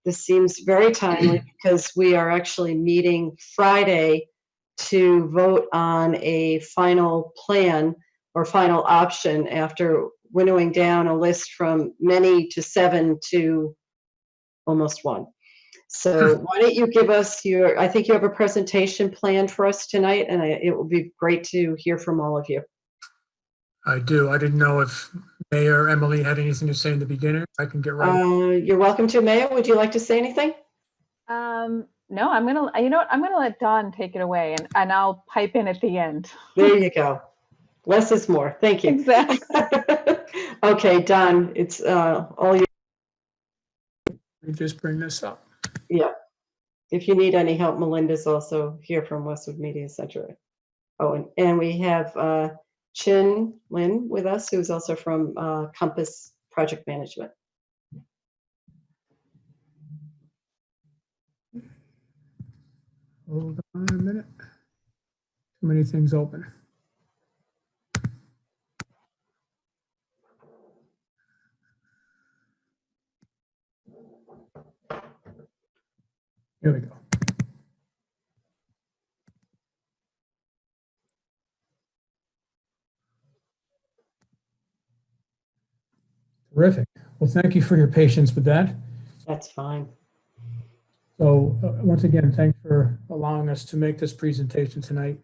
this seems very timely because we are actually meeting Friday to vote on a final plan or final option after winnowing down a list from many to 7 to almost 1. So why don't you give us I think you have a presentation planned for us tonight, and it will be great to hear from all of you. I do. I didn't know if Mayor Emily had anything to say in the beginning. I can get right. You're welcome to. Maya, would you like to say anything? No, I'm gonna, you know what, I'm gonna let Dawn take it away, and I'll pipe in at the end. There you go. Less is more. Thank you. Exactly. Okay, Don, it's all you. Let me just bring this up. Yeah. If you need any help, Melinda's also here from Westwood Media Center. Oh, and we have Chin Lin with us, who's also from Compass Project Management. Hold on a minute. Too many things open. Here we go. Terrific. Well, thank you for your patience with that. That's fine. So once again, thanks for allowing us to make this presentation tonight.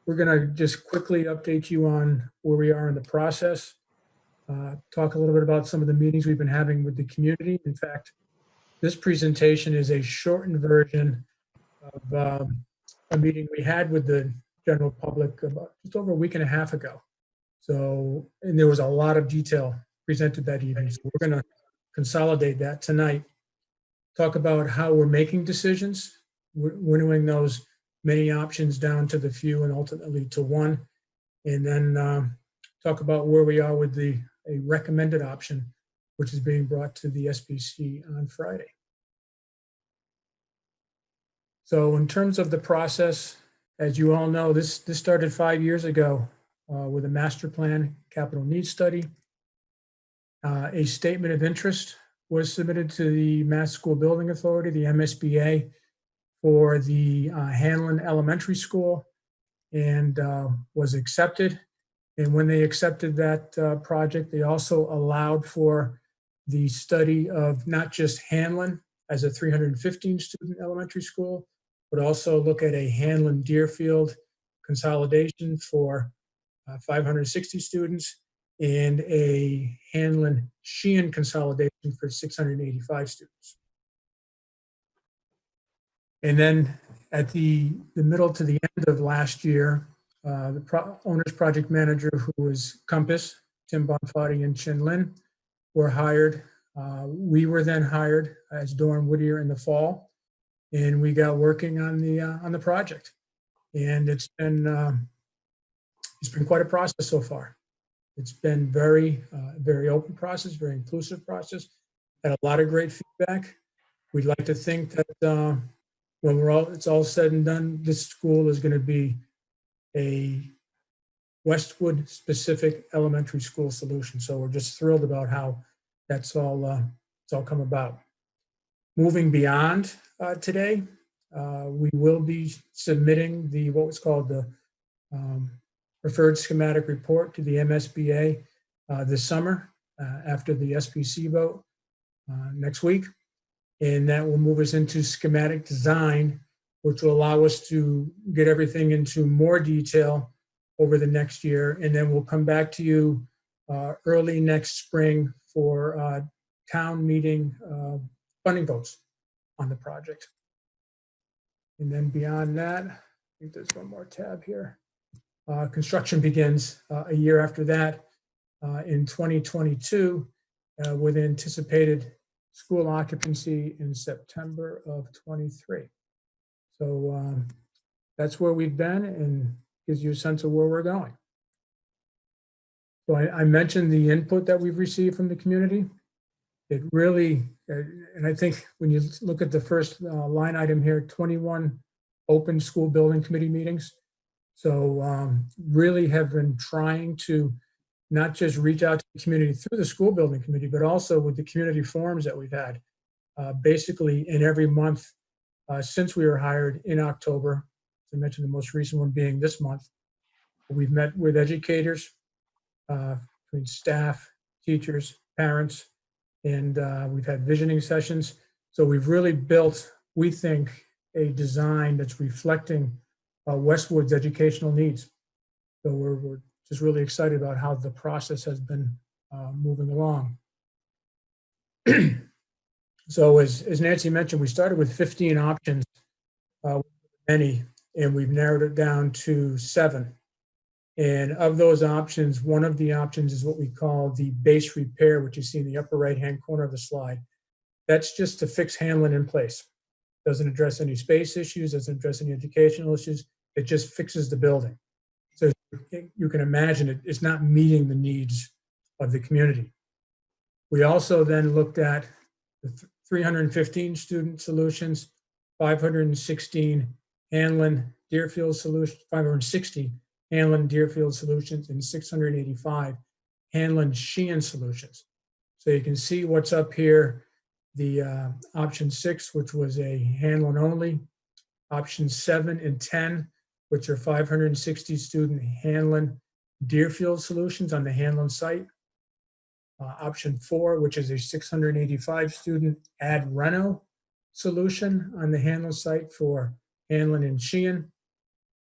We're going to just quickly update you on where we are in the process, talk a little bit about some of the meetings we've been having with the community. In fact, this presentation is a shortened version of a meeting we had with the general public about just over a week and a half ago. So, and there was a lot of detail presented that evening. So we're going to consolidate that tonight. Talk about how we're making decisions, winnowing those many options down to the few and ultimately to 1. And then talk about where we are with a recommended option, which is being brought to the SBC on Friday. So in terms of the process, as you all know, this started 5 years ago with a master plan capital needs study. A statement of interest was submitted to the Mass School Building Authority, the MSBA, for the Hanlon Elementary School, and was accepted. And when they accepted that project, they also allowed for the study of not just Hanlon as a 315 student elementary school, but also look at a Hanlon Deerfield consolidation for 560 students and a Hanlon Sheehan consolidation for 685 students. And then at the middle to the end of last year, the owner's project manager, who was Compass, Tim Bonfatti and Chin Lin, were hired. We were then hired as Dorn Whittier in the fall, and we got working on the project. And it's been quite a process so far. It's been very open process, very inclusive process. Had a lot of great feedback. We'd like to think that when it's all said and done, this school is going to be a Westwood specific elementary school solution. So we're just thrilled about how it's all come about. Moving beyond today, we will be submitting what was called the preferred schematic report to the MSBA this summer after the SPC vote next week. And that will move us into schematic design, which will allow us to get everything into more detail over the next year. And then we'll come back to you early next spring for town meeting funding votes on the project. And then beyond that, I think there's one more tab here. Construction begins a year after that in 2022 with anticipated school occupancy in September of 23. So that's where we've been and gives you a sense of where we're going. So I mentioned the input that we've received from the community. It really, and I think when you look at the first line item here, 21 open school building committee meetings. So really have been trying to not just reach out to the community through the school building committee, but also with the community forums that we've had, basically in every month since we were hired in October. As I mentioned, the most recent one being this month. We've met with educators, between staff, teachers, parents, and we've had visioning sessions. So we've really built, we think, a design that's reflecting Westwood's educational needs. So we're just really excited about how the process has been moving along. So as Nancy mentioned, we started with 15 options, many, and we've narrowed it down to 7. And of those options, one of the options is what we call the base repair, which you see in the upper right-hand corner of the slide. That's just to fix Hanlon in place. Doesn't address any space issues, doesn't address any educational issues. It just fixes the building. So you can imagine it's not meeting the needs of the community. We also then looked at the 315 student solutions, 516 Hanlon Deerfield solutions, 560 Hanlon Deerfield solutions, and 685 Hanlon Sheehan solutions. So you can see what's up here. The option 6, which was a Hanlon only, option 7 and 10, which are 560 student Hanlon Deerfield solutions on the Hanlon site. Option 4, which is a 685 student Ad Reno solution on the Hanlon site for Hanlon and Sheehan.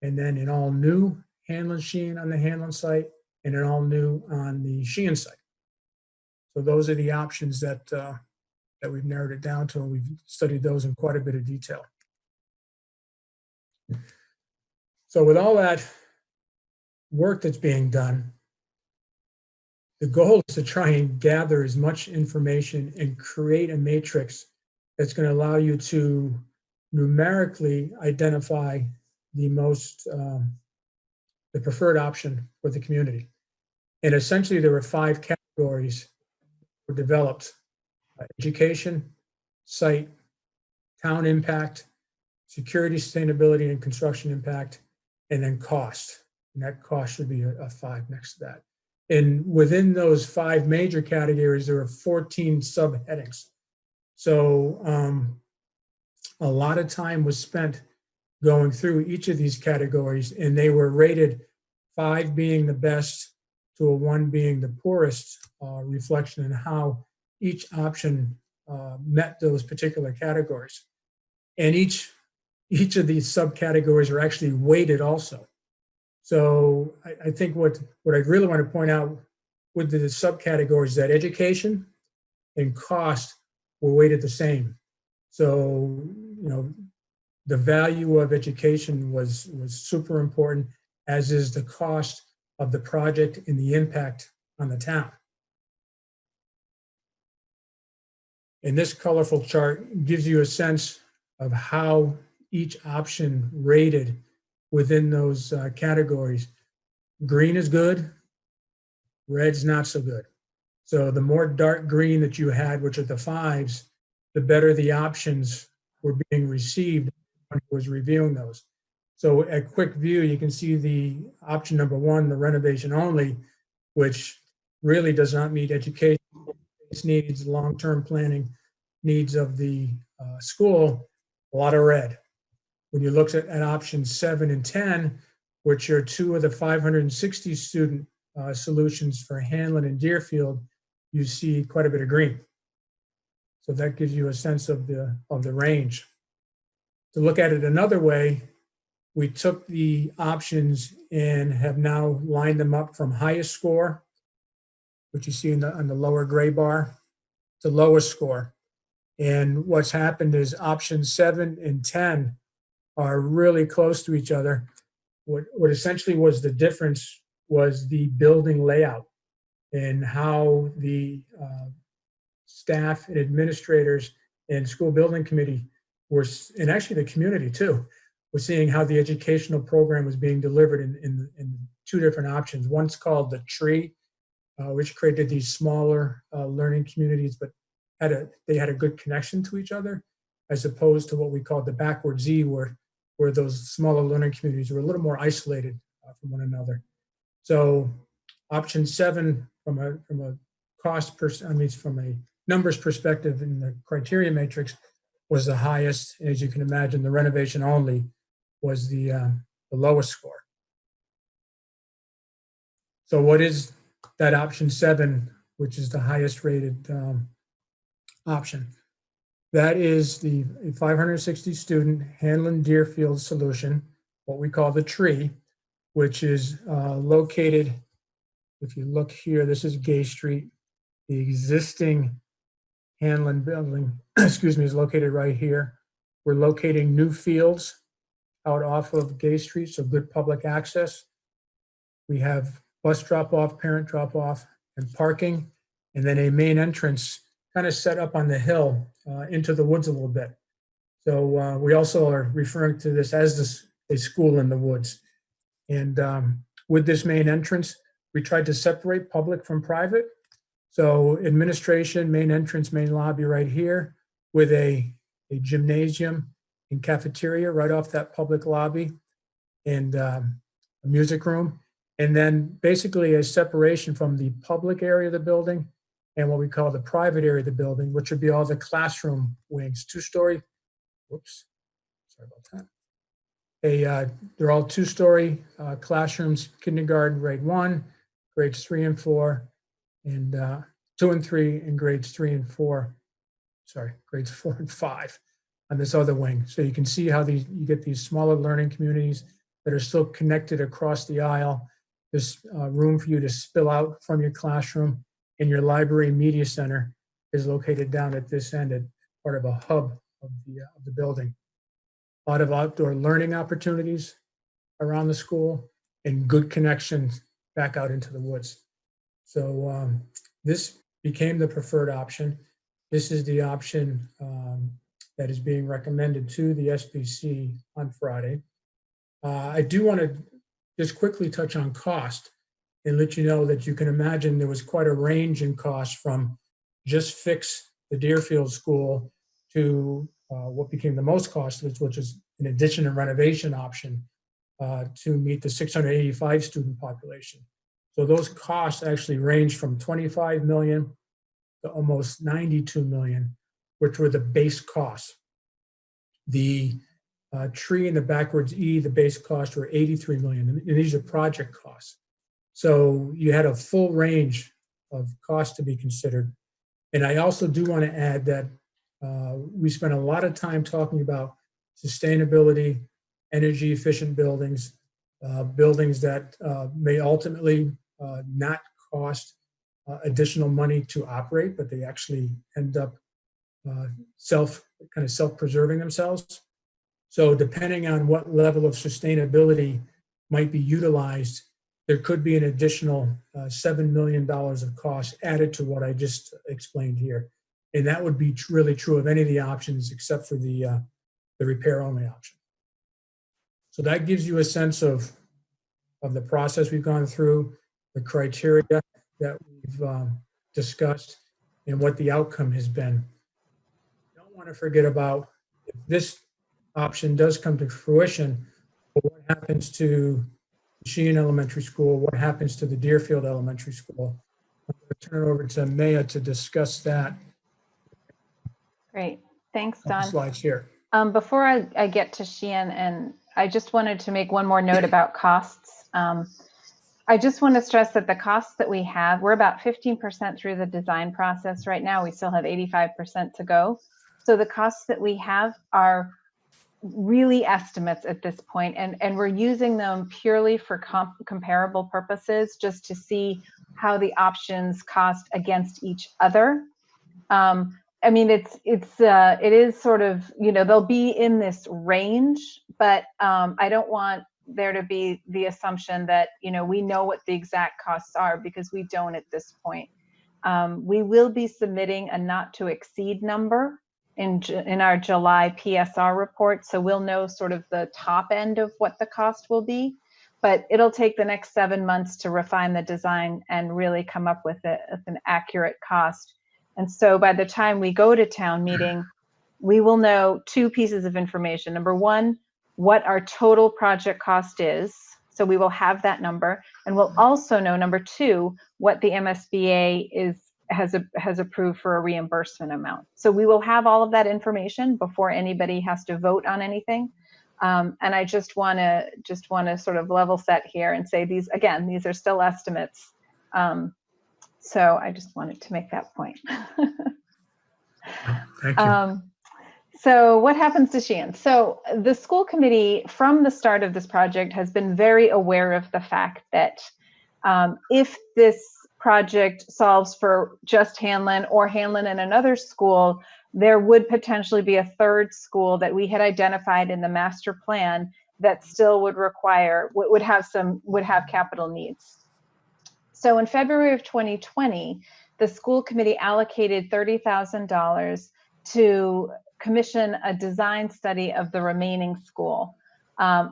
And then an all new Hanlon Sheehan on the Hanlon site and an all new on the Sheehan site. So those are the options that we've narrowed it down to, and we've studied those in quite a bit of detail. So with all that work that's being done, the goal is to try and gather as much information and create a matrix that's going to allow you to numerically identify the most, the preferred option for the community. And essentially there were 5 categories that were developed: education, site, town impact, security, sustainability, and construction impact, and then cost. And that cost should be a 5 next to that. And within those 5 major categories, there are 14 subheadings. So a lot of time was spent going through each of these categories, and they were rated 5 being the best to a 1 being the poorest reflection in how each option met those particular categories. And each of these subcategories are actually weighted also. So I think what I really want to point out with the subcategories that education and cost were weighted the same. So, you know, the value of education was super important, as is the cost of the project and the impact on the town. And this colorful chart gives you a sense of how each option rated within those categories. Green is good, red's not so good. So the more dark green that you had, which are the fives, the better the options were being received when I was reviewing those. So at quick view, you can see the option number one, the renovation only, which really does not meet education needs, long-term planning needs of the school, a lot of red. When you look at options 7 and 10, which are two of the 560 student solutions for Hanlon and Deerfield, you see quite a bit of green. So that gives you a sense of the range. To look at it another way, we took the options and have now lined them up from highest score, which you see on the lower gray bar, to lowest score. And what's happened is options 7 and 10 are really close to each other. What essentially was the difference was the building layout and how the staff and administrators and school building committee were, and actually the community too, was seeing how the educational program was being delivered in two different options. One's called the tree, which created these smaller learning communities, but they had a good connection to each other, as opposed to what we call the backward Z, where those smaller learning communities were a little more isolated from one another. So option 7, from a cost from a numbers perspective in the criteria matrix, was the highest. As you can imagine, the renovation only was the lowest score. So what is that option 7, which is the highest rated option? That is the 560 student Hanlon Deerfield solution, what we call the tree, which is located, if you look here, this is Gay Street. The existing Hanlon building, excuse me, is located right here. We're locating new fields out off of Gay Street, so good public access. We have bus drop-off, parent drop-off, and parking, and then a main entrance kind of set up on the hill into the woods a little bit. So we also are referring to this as a school in the woods. And with this main entrance, we tried to separate public from private. So administration, main entrance, main lobby right here, with a gymnasium and cafeteria right off that public lobby, and a music room. And then basically a separation from the public area of the building and what we call the private area of the building, which would be all the classroom wings, two-story, whoops, sorry about that. They're all two-story classrooms, kindergarten, grade 1, grades 3 and 4, and 2 and 3, and grades 3 and 4, sorry, grades 4 and 5 on this other wing. So you can see how you get these smaller learning communities that are still connected across the aisle. There's room for you to spill out from your classroom, and your library media center is located down at this end, at part of a hub of the building. A lot of outdoor learning opportunities around the school and good connections back out into the woods. So this became the preferred option. This is the option that is being recommended to the SBC on Friday. I do want to just quickly touch on cost and let you know that you can imagine there was quite a range in cost, from just fix the Deerfield school to what became the most costly, which is an addition and renovation option to meet the 685 student population. So those costs actually range from 25 million to almost 92 million, which were the base costs. The tree and the backwards E, the base costs were 83 million, and these are project costs. So you had a full range of costs to be considered. And I also do want to add that we spent a lot of time talking about sustainability, energy efficient buildings, buildings that may ultimately not cost additional money to operate, but they actually end up self-preserving themselves. So depending on what level of sustainability might be utilized, there could be an additional $7 million of cost added to what I just explained here. And that would be really true of any of the options except for the repair-only option. So that gives you a sense of the process we've gone through, the criteria that we've discussed, and what the outcome has been. Don't want to forget about if this option does come to fruition, what happens to Sheehan Elementary School, what happens to the Deerfield Elementary School. I'm going to turn it over to Maya to discuss that. Great, thanks, The Don. slides here. Before I get to Sheehan, and I just wanted to make one more note about costs. I just want to stress that the costs that we have, we're about 15% through the design process right now. We still have 85% to go. So the costs that we have are really estimates at this point, and we're using them purely for comparable purposes, just to see how the options cost against each other. I mean, it is sort of, you know, they'll be in this range, but I don't want there to be the assumption that, you know, we know what the exact costs are, because we don't at this point. We will be submitting a not to exceed number in our July PSR report. So we'll know sort of the top end of what the cost will be, but it'll take the next 7 months to refine the design and really come up with an accurate cost. And so by the time we go to town meeting, we will know 2 pieces of information. Number one, what our total project cost is. So we will have that number, and we'll also know, number 2, what the MSBA has approved for a reimbursement amount. So we will have all of that information before anybody has to vote on anything. And I just want to sort of level set here and say these are still estimates. So I just wanted to make that point. Thank you. So what happens to Sheehan? So the school committee from the start of this project has been very aware of the fact that if this project solves for just Hanlon or Hanlon and another school, there would potentially be a third school that we had identified in the master plan that still would have capital needs. So in February of 2020, the school committee allocated $30,000 to commission a design study of the remaining school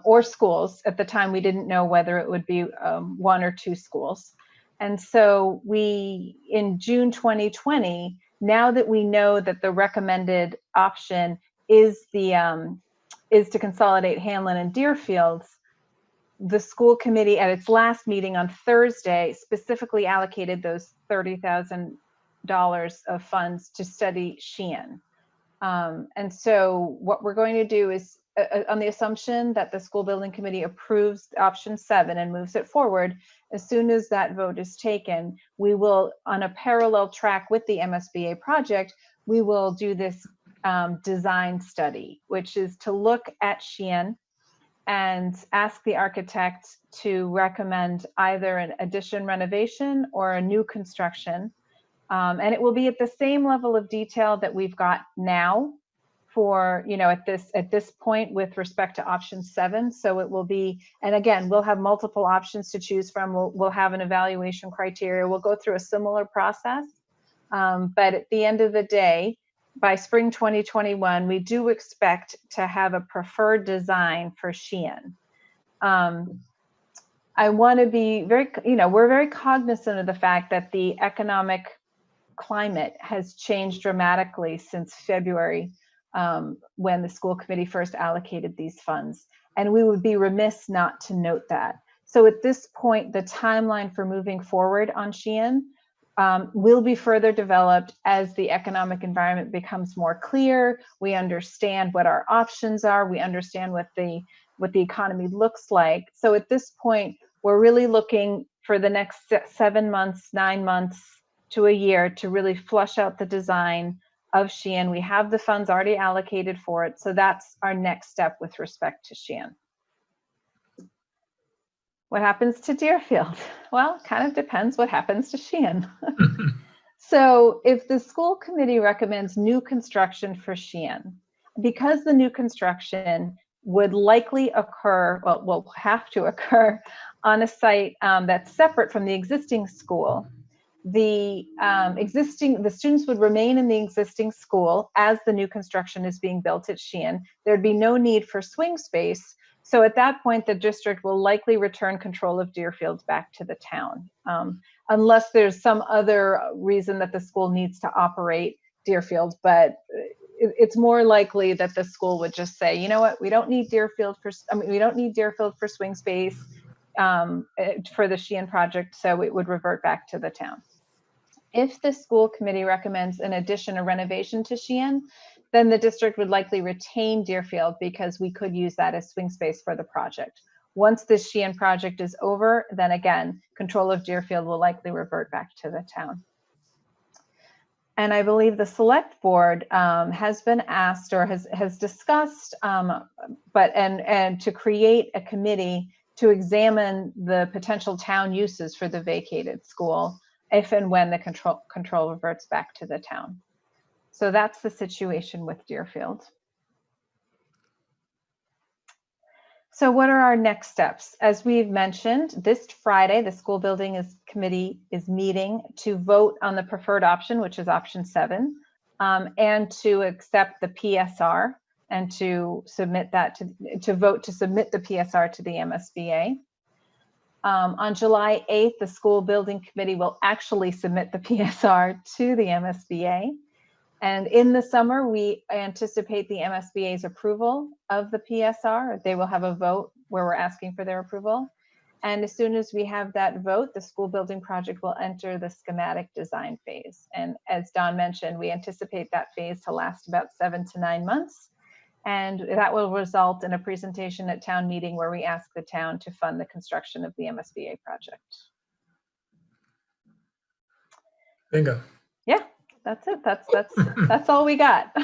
or schools. At the time, we didn't know whether it would be 1 or 2 schools. And so in June 2020, now that we know that the recommended option is to consolidate Hanlon and Deerfield, the school committee at its last meeting on Thursday specifically allocated those $30,000 of funds to study Sheehan. And so what we're going to do is, on the assumption that the school building committee approves option 7 and moves it forward, as soon as that vote is taken, we will, on a parallel track with the MSBA project, we will do this design study, which is to look at Sheehan and ask the architect to recommend either an addition renovation or a new construction. And it will be at the same level of detail that we've got now for, you know, at this point with respect to option 7. So it will be, and again, we'll have multiple options to choose from. We'll have an evaluation criteria. We'll go through a similar process. But at the end of the day, by spring 2021, we do expect to have a preferred design for Sheehan. I want to be very, you know, we're very cognizant of the fact that the economic climate has changed dramatically since February, when the school committee first allocated these funds. And we would be remiss not to note that. So at this point, the timeline for moving forward on Sheehan will be further developed as the economic environment becomes more clear. We understand what our options are. We understand what the economy looks like. So at this point, we're really looking for the next 7 months, 9 months to a year to really flush out the design of Sheehan. We have the funds already allocated for it. So that's our next step with respect to Sheehan. What happens to Deerfield? Well, kind of depends what happens to Sheehan. So if the school committee recommends new construction for Sheehan, because the new construction would likely occur, well, will have to occur on a site that's separate from the existing school, the students would remain in the existing school as the new construction is being built at Sheehan. There'd be no need for swing space. So at that point, the district will likely return control of Deerfield back to the town, unless there's some other reason that the school needs to operate Deerfield. But it's more likely that the school would just say, you know what, we don't need Deerfield for swing space for the Sheehan project, so it would revert back to the town. If the school committee recommends an addition or renovation to Sheehan, then the district would likely retain Deerfield because we could use that as swing space for the project. Once the Sheehan project is over, then again, control of Deerfield will likely revert back to the town. And I believe the select board has been asked or has discussed, and to create a committee to examine the potential town uses for the vacated school if and when the control reverts back to the town. So that's the situation with Deerfield. So what are our next steps? As we've mentioned, this Friday, the school building committee is meeting to vote on the preferred option, which is option 7, and to accept the PSR and to submit that to vote to submit the PSR to the MSBA. On July 8th, the school building committee will actually submit the PSR to the MSBA. And in the summer, we anticipate the MSBA's approval of the PSR. They will have a vote where we're asking for their approval. And as soon as we have that vote, the school building project will enter the schematic design phase. And as Don mentioned, we anticipate that phase to last about 7 to 9 months. And that will result in a presentation at town meeting where we ask the town to fund the construction of the MSBA project. Bingo. Yeah, that's it. That's all we got.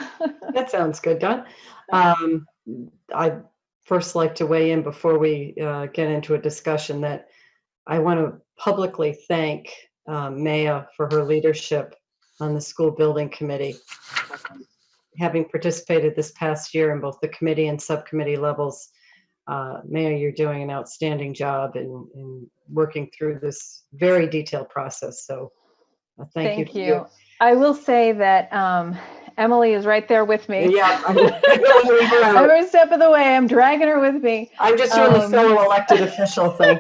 That sounds good, Don. I'd first like to weigh in before we get into a discussion that I want to publicly thank Maya for her leadership on the school building committee. Having participated this past year in both the committee and subcommittee levels, Maya, you're doing an outstanding job in working through this very detailed process. So thank you. I will say that Emily is right there with me. Yeah, I'm gonna leave her out. Every step of the way, I'm dragging her with me. I'm just doing the fellow elected official thing.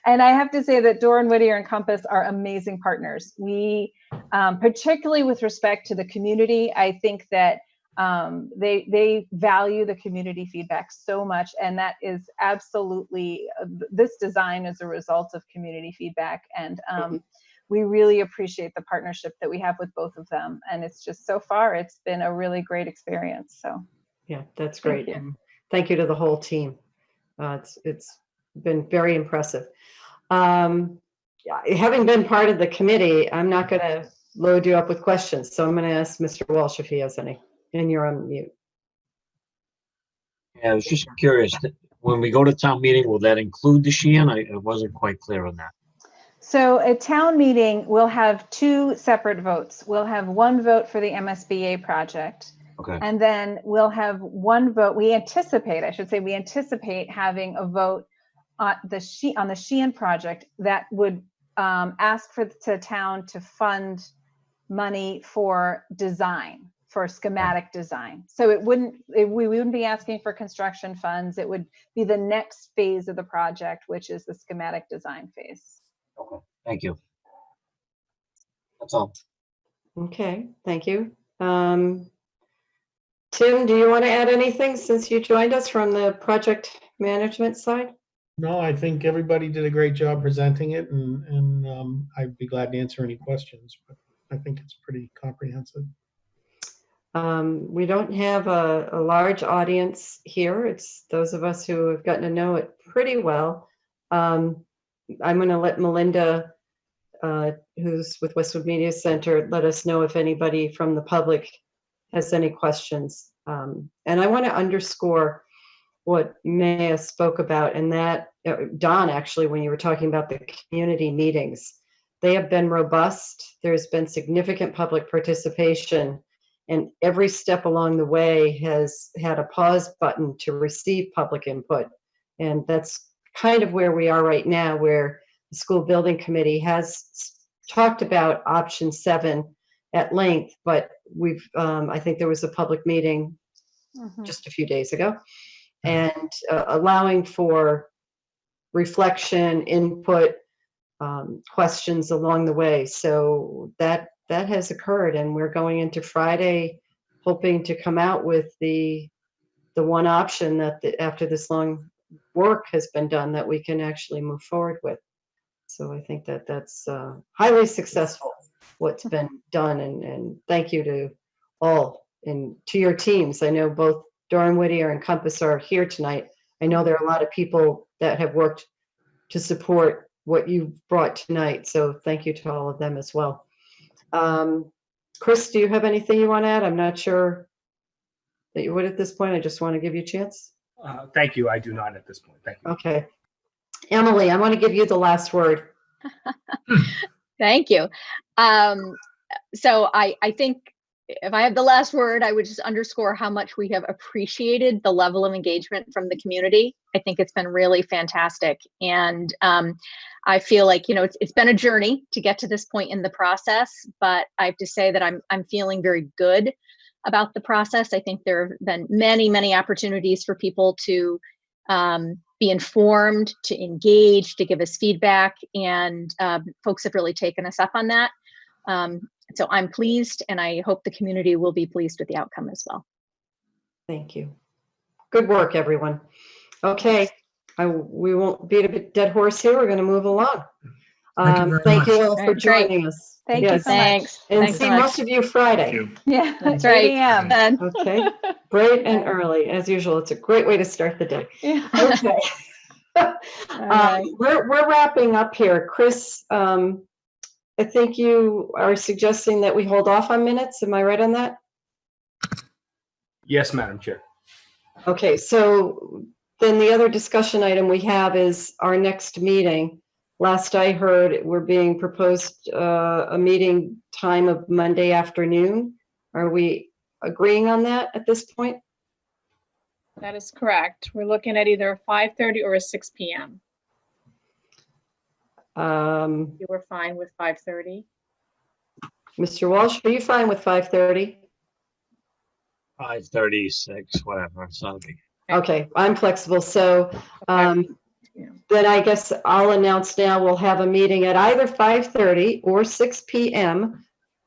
And I have to say that Doran Whittier and Compass are amazing partners. We, particularly with respect to the community, I think that they value the community feedback so much, and that is absolutely, this design is a result of community feedback. And we really appreciate the partnership that we have with both of them. And it's just, so far, it's been a really great experience. So yeah, that's great. And thank you to the whole team. It's been very impressive. Having been part of the committee, I'm not going to load you up with questions. So I'm going to ask Mr. Walsh if he has any. And you're on mute. Yeah, I was just curious, when we go to town meeting, will that include the Sheehan? I wasn't quite clear on that. So at town meeting, we'll have 2 separate votes. We'll have 1 vote for the MSBA project. Okay. And then we'll have 1 vote. We anticipate having a vote on the Sheehan project that would ask for the town to fund money for design, for schematic design. So we wouldn't be asking for construction funds. It would be the next phase of the project, which is the schematic design phase. Okay, thank you. That's all. Okay, thank you. Tim, do you want to add anything since you joined us from the project management side? No, I think everybody did a great job presenting it, and I'd be glad to answer any questions, but I think it's pretty comprehensive. We don't have a large audience here. It's those of us who have gotten to know it pretty well. I'm going to let Melinda, who's with Westwood Media Center, let us know if anybody from the public has any questions. And I want to underscore what Maya spoke about, and that, Don, actually, when you were talking about the community meetings, they have been robust. There's been significant public participation, and every step along the way has had a pause button to receive public input. And that's kind of where we are right now, where the school building committee has talked about option 7 at length, but we've, I think there was a public meeting just a few days ago, and allowing for reflection, input, questions along the way. So that has occurred, and we're going into Friday hoping to come out with the one option that after this long work has been done, that we can actually move forward with. So I think that that's highly successful, what's been done, and thank you to all and to your teams. I know both Doreen Whittier and Compass are here tonight. I know there are a lot of people that have worked to support what you brought tonight, so thank you to all of them as well. Chris, do you have anything you want to add? I'm not sure that you would at this point. I just want to give you a chance. Thank you. I do not at this point. Thank you. Okay. Emily, I want to give you the last word. Thank you. So I think if I have the last word, I would just underscore how much we have appreciated the level of engagement from the community. I think it's been really fantastic. And I feel like, it's been a journey to get to this point in the process, but I have to say that I'm feeling very good about the process. I think there have been many, many opportunities for people to be informed, to engage, to give us feedback, and folks have really taken us up on that. So I'm pleased, and I hope the community will be pleased with the outcome as well. Thank you. Good work, everyone. Okay, we won't beat a dead horse here. We're going to move along. Thank you all for joining us. Thank you so much. And Thanks see so much. most of you Friday. Yeah, that's right. Okay, bright and early, as usual. It's a great way to start the day. Yeah. Okay. Right. We're wrapping up here. Chris, I think you are suggesting that we hold off on minutes. Am I right on that? Yes, Madam Chair. Okay, so then the other discussion item we have is our next meeting. Last I heard, we're being proposed a meeting time of Monday afternoon. Are we agreeing on that at this point? That is correct. We're looking at either 5:30 or a 6 p.m. You were fine with 5:30? Mr. Walsh, are you fine with 5:30? 5:36, whatever. It's not a big. Okay, I'm flexible. So then I guess I'll announce now we'll have a meeting at either 5:30 or 6 p.m.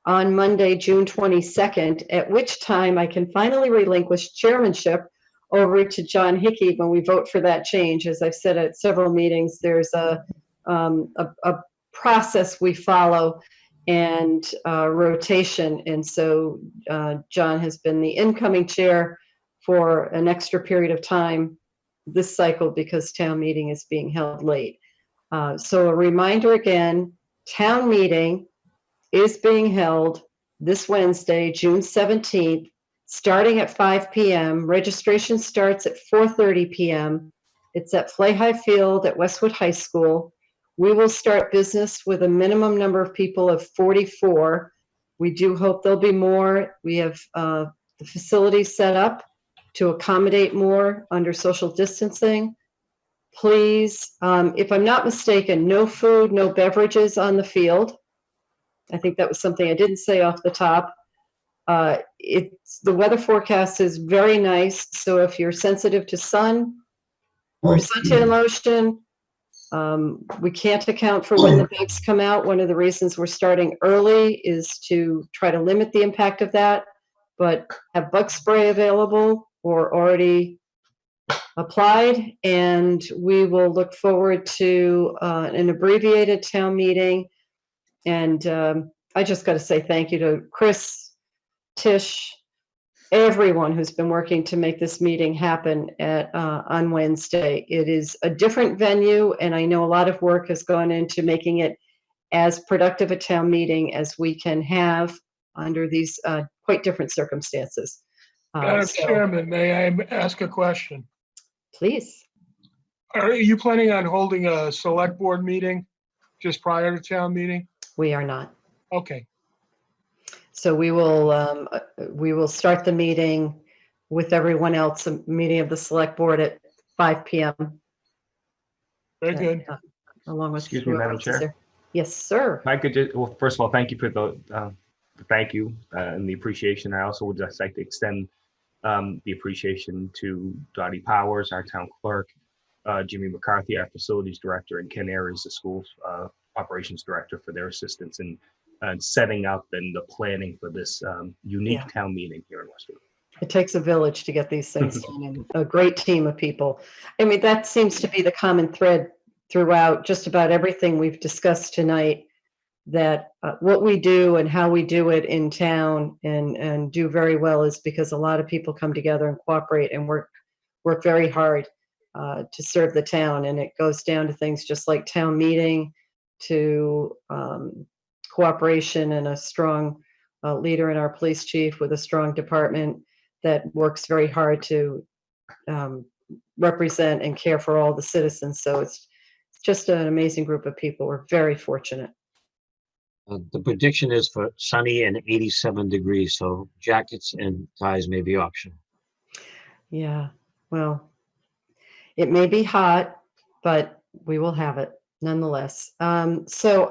on Monday, June 22nd, at which time I can finally relinquish chairmanship over to John Hickey when we vote for that change. As I've said at several meetings, there's a process we follow and rotation. And so John has been the incoming chair for an extra period of time this cycle because town meeting is being held late. So a reminder again, town meeting is being held this Wednesday, June 17th, starting at 5 p.m. Registration starts at 4:30 p.m. It's at Flahi Field at Westwood High School. We will start business with a minimum number of people of 44. We do hope there'll be more. We have the facilities set up to accommodate more under social distancing. Please, if I'm not mistaken, no food, no beverages on the field. I think that was something I didn't say off the top. The weather forecast is very nice, so if you're sensitive to sun or suntan lotion, we can't account for when the bugs come out. One of the reasons we're starting early is to try to limit the impact of that, but have bug spray available or already applied, and we will look forward to an abbreviated town meeting. And I just got to say thank you to Chris, Tish, everyone who's been working to make this meeting happen on Wednesday. It is a different venue, and I know a lot of work has gone into making it as productive a town meeting as we can have under these quite different circumstances. Madam Chairman, may I ask a question? Please. Are you planning on holding a select board meeting just prior to town meeting? We are not. Okay, So we will start the meeting with everyone else, a meeting of the select board at 5 p.m. very good. Along with Excuse me, whoever Madam else is Chair. there. Yes, sir. If I could just, well, first of all, thank you for the thank you and the appreciation. I also would just like to extend the appreciation to Dottie Powers, our town clerk, Jimmy McCarthy, our facilities director, and Ken Ayers, the school's operations director, for their assistance in setting up and the planning for this unique Yeah. town meeting here in Westwood. It takes a village to get these things done, and a great team of people. I mean, that seems to be the common thread throughout just about everything we've discussed tonight, that what we do and how we do it in town and do very well is because a lot of people come together and cooperate and work very hard to serve the town. And it goes down to things just like town meeting, to cooperation, and a strong leader in our police chief with a strong department that works very hard to represent and care for all the citizens. So it's just an amazing group of people. We're very fortunate. The prediction is for sunny and 87 degrees, so jackets and ties may be optional. Yeah, well, it may be hot, but we will have it nonetheless. So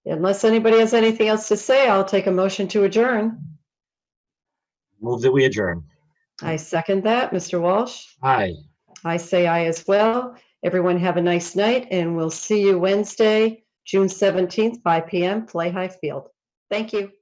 unless anybody has anything else to say, I'll take a motion to adjourn. Move that we adjourn. I second that. Mr. Walsh? Aye. I say aye as well. Everyone have a nice night, and we'll see you Wednesday, June 17th, 5 p.m., Play High Field. Thank you.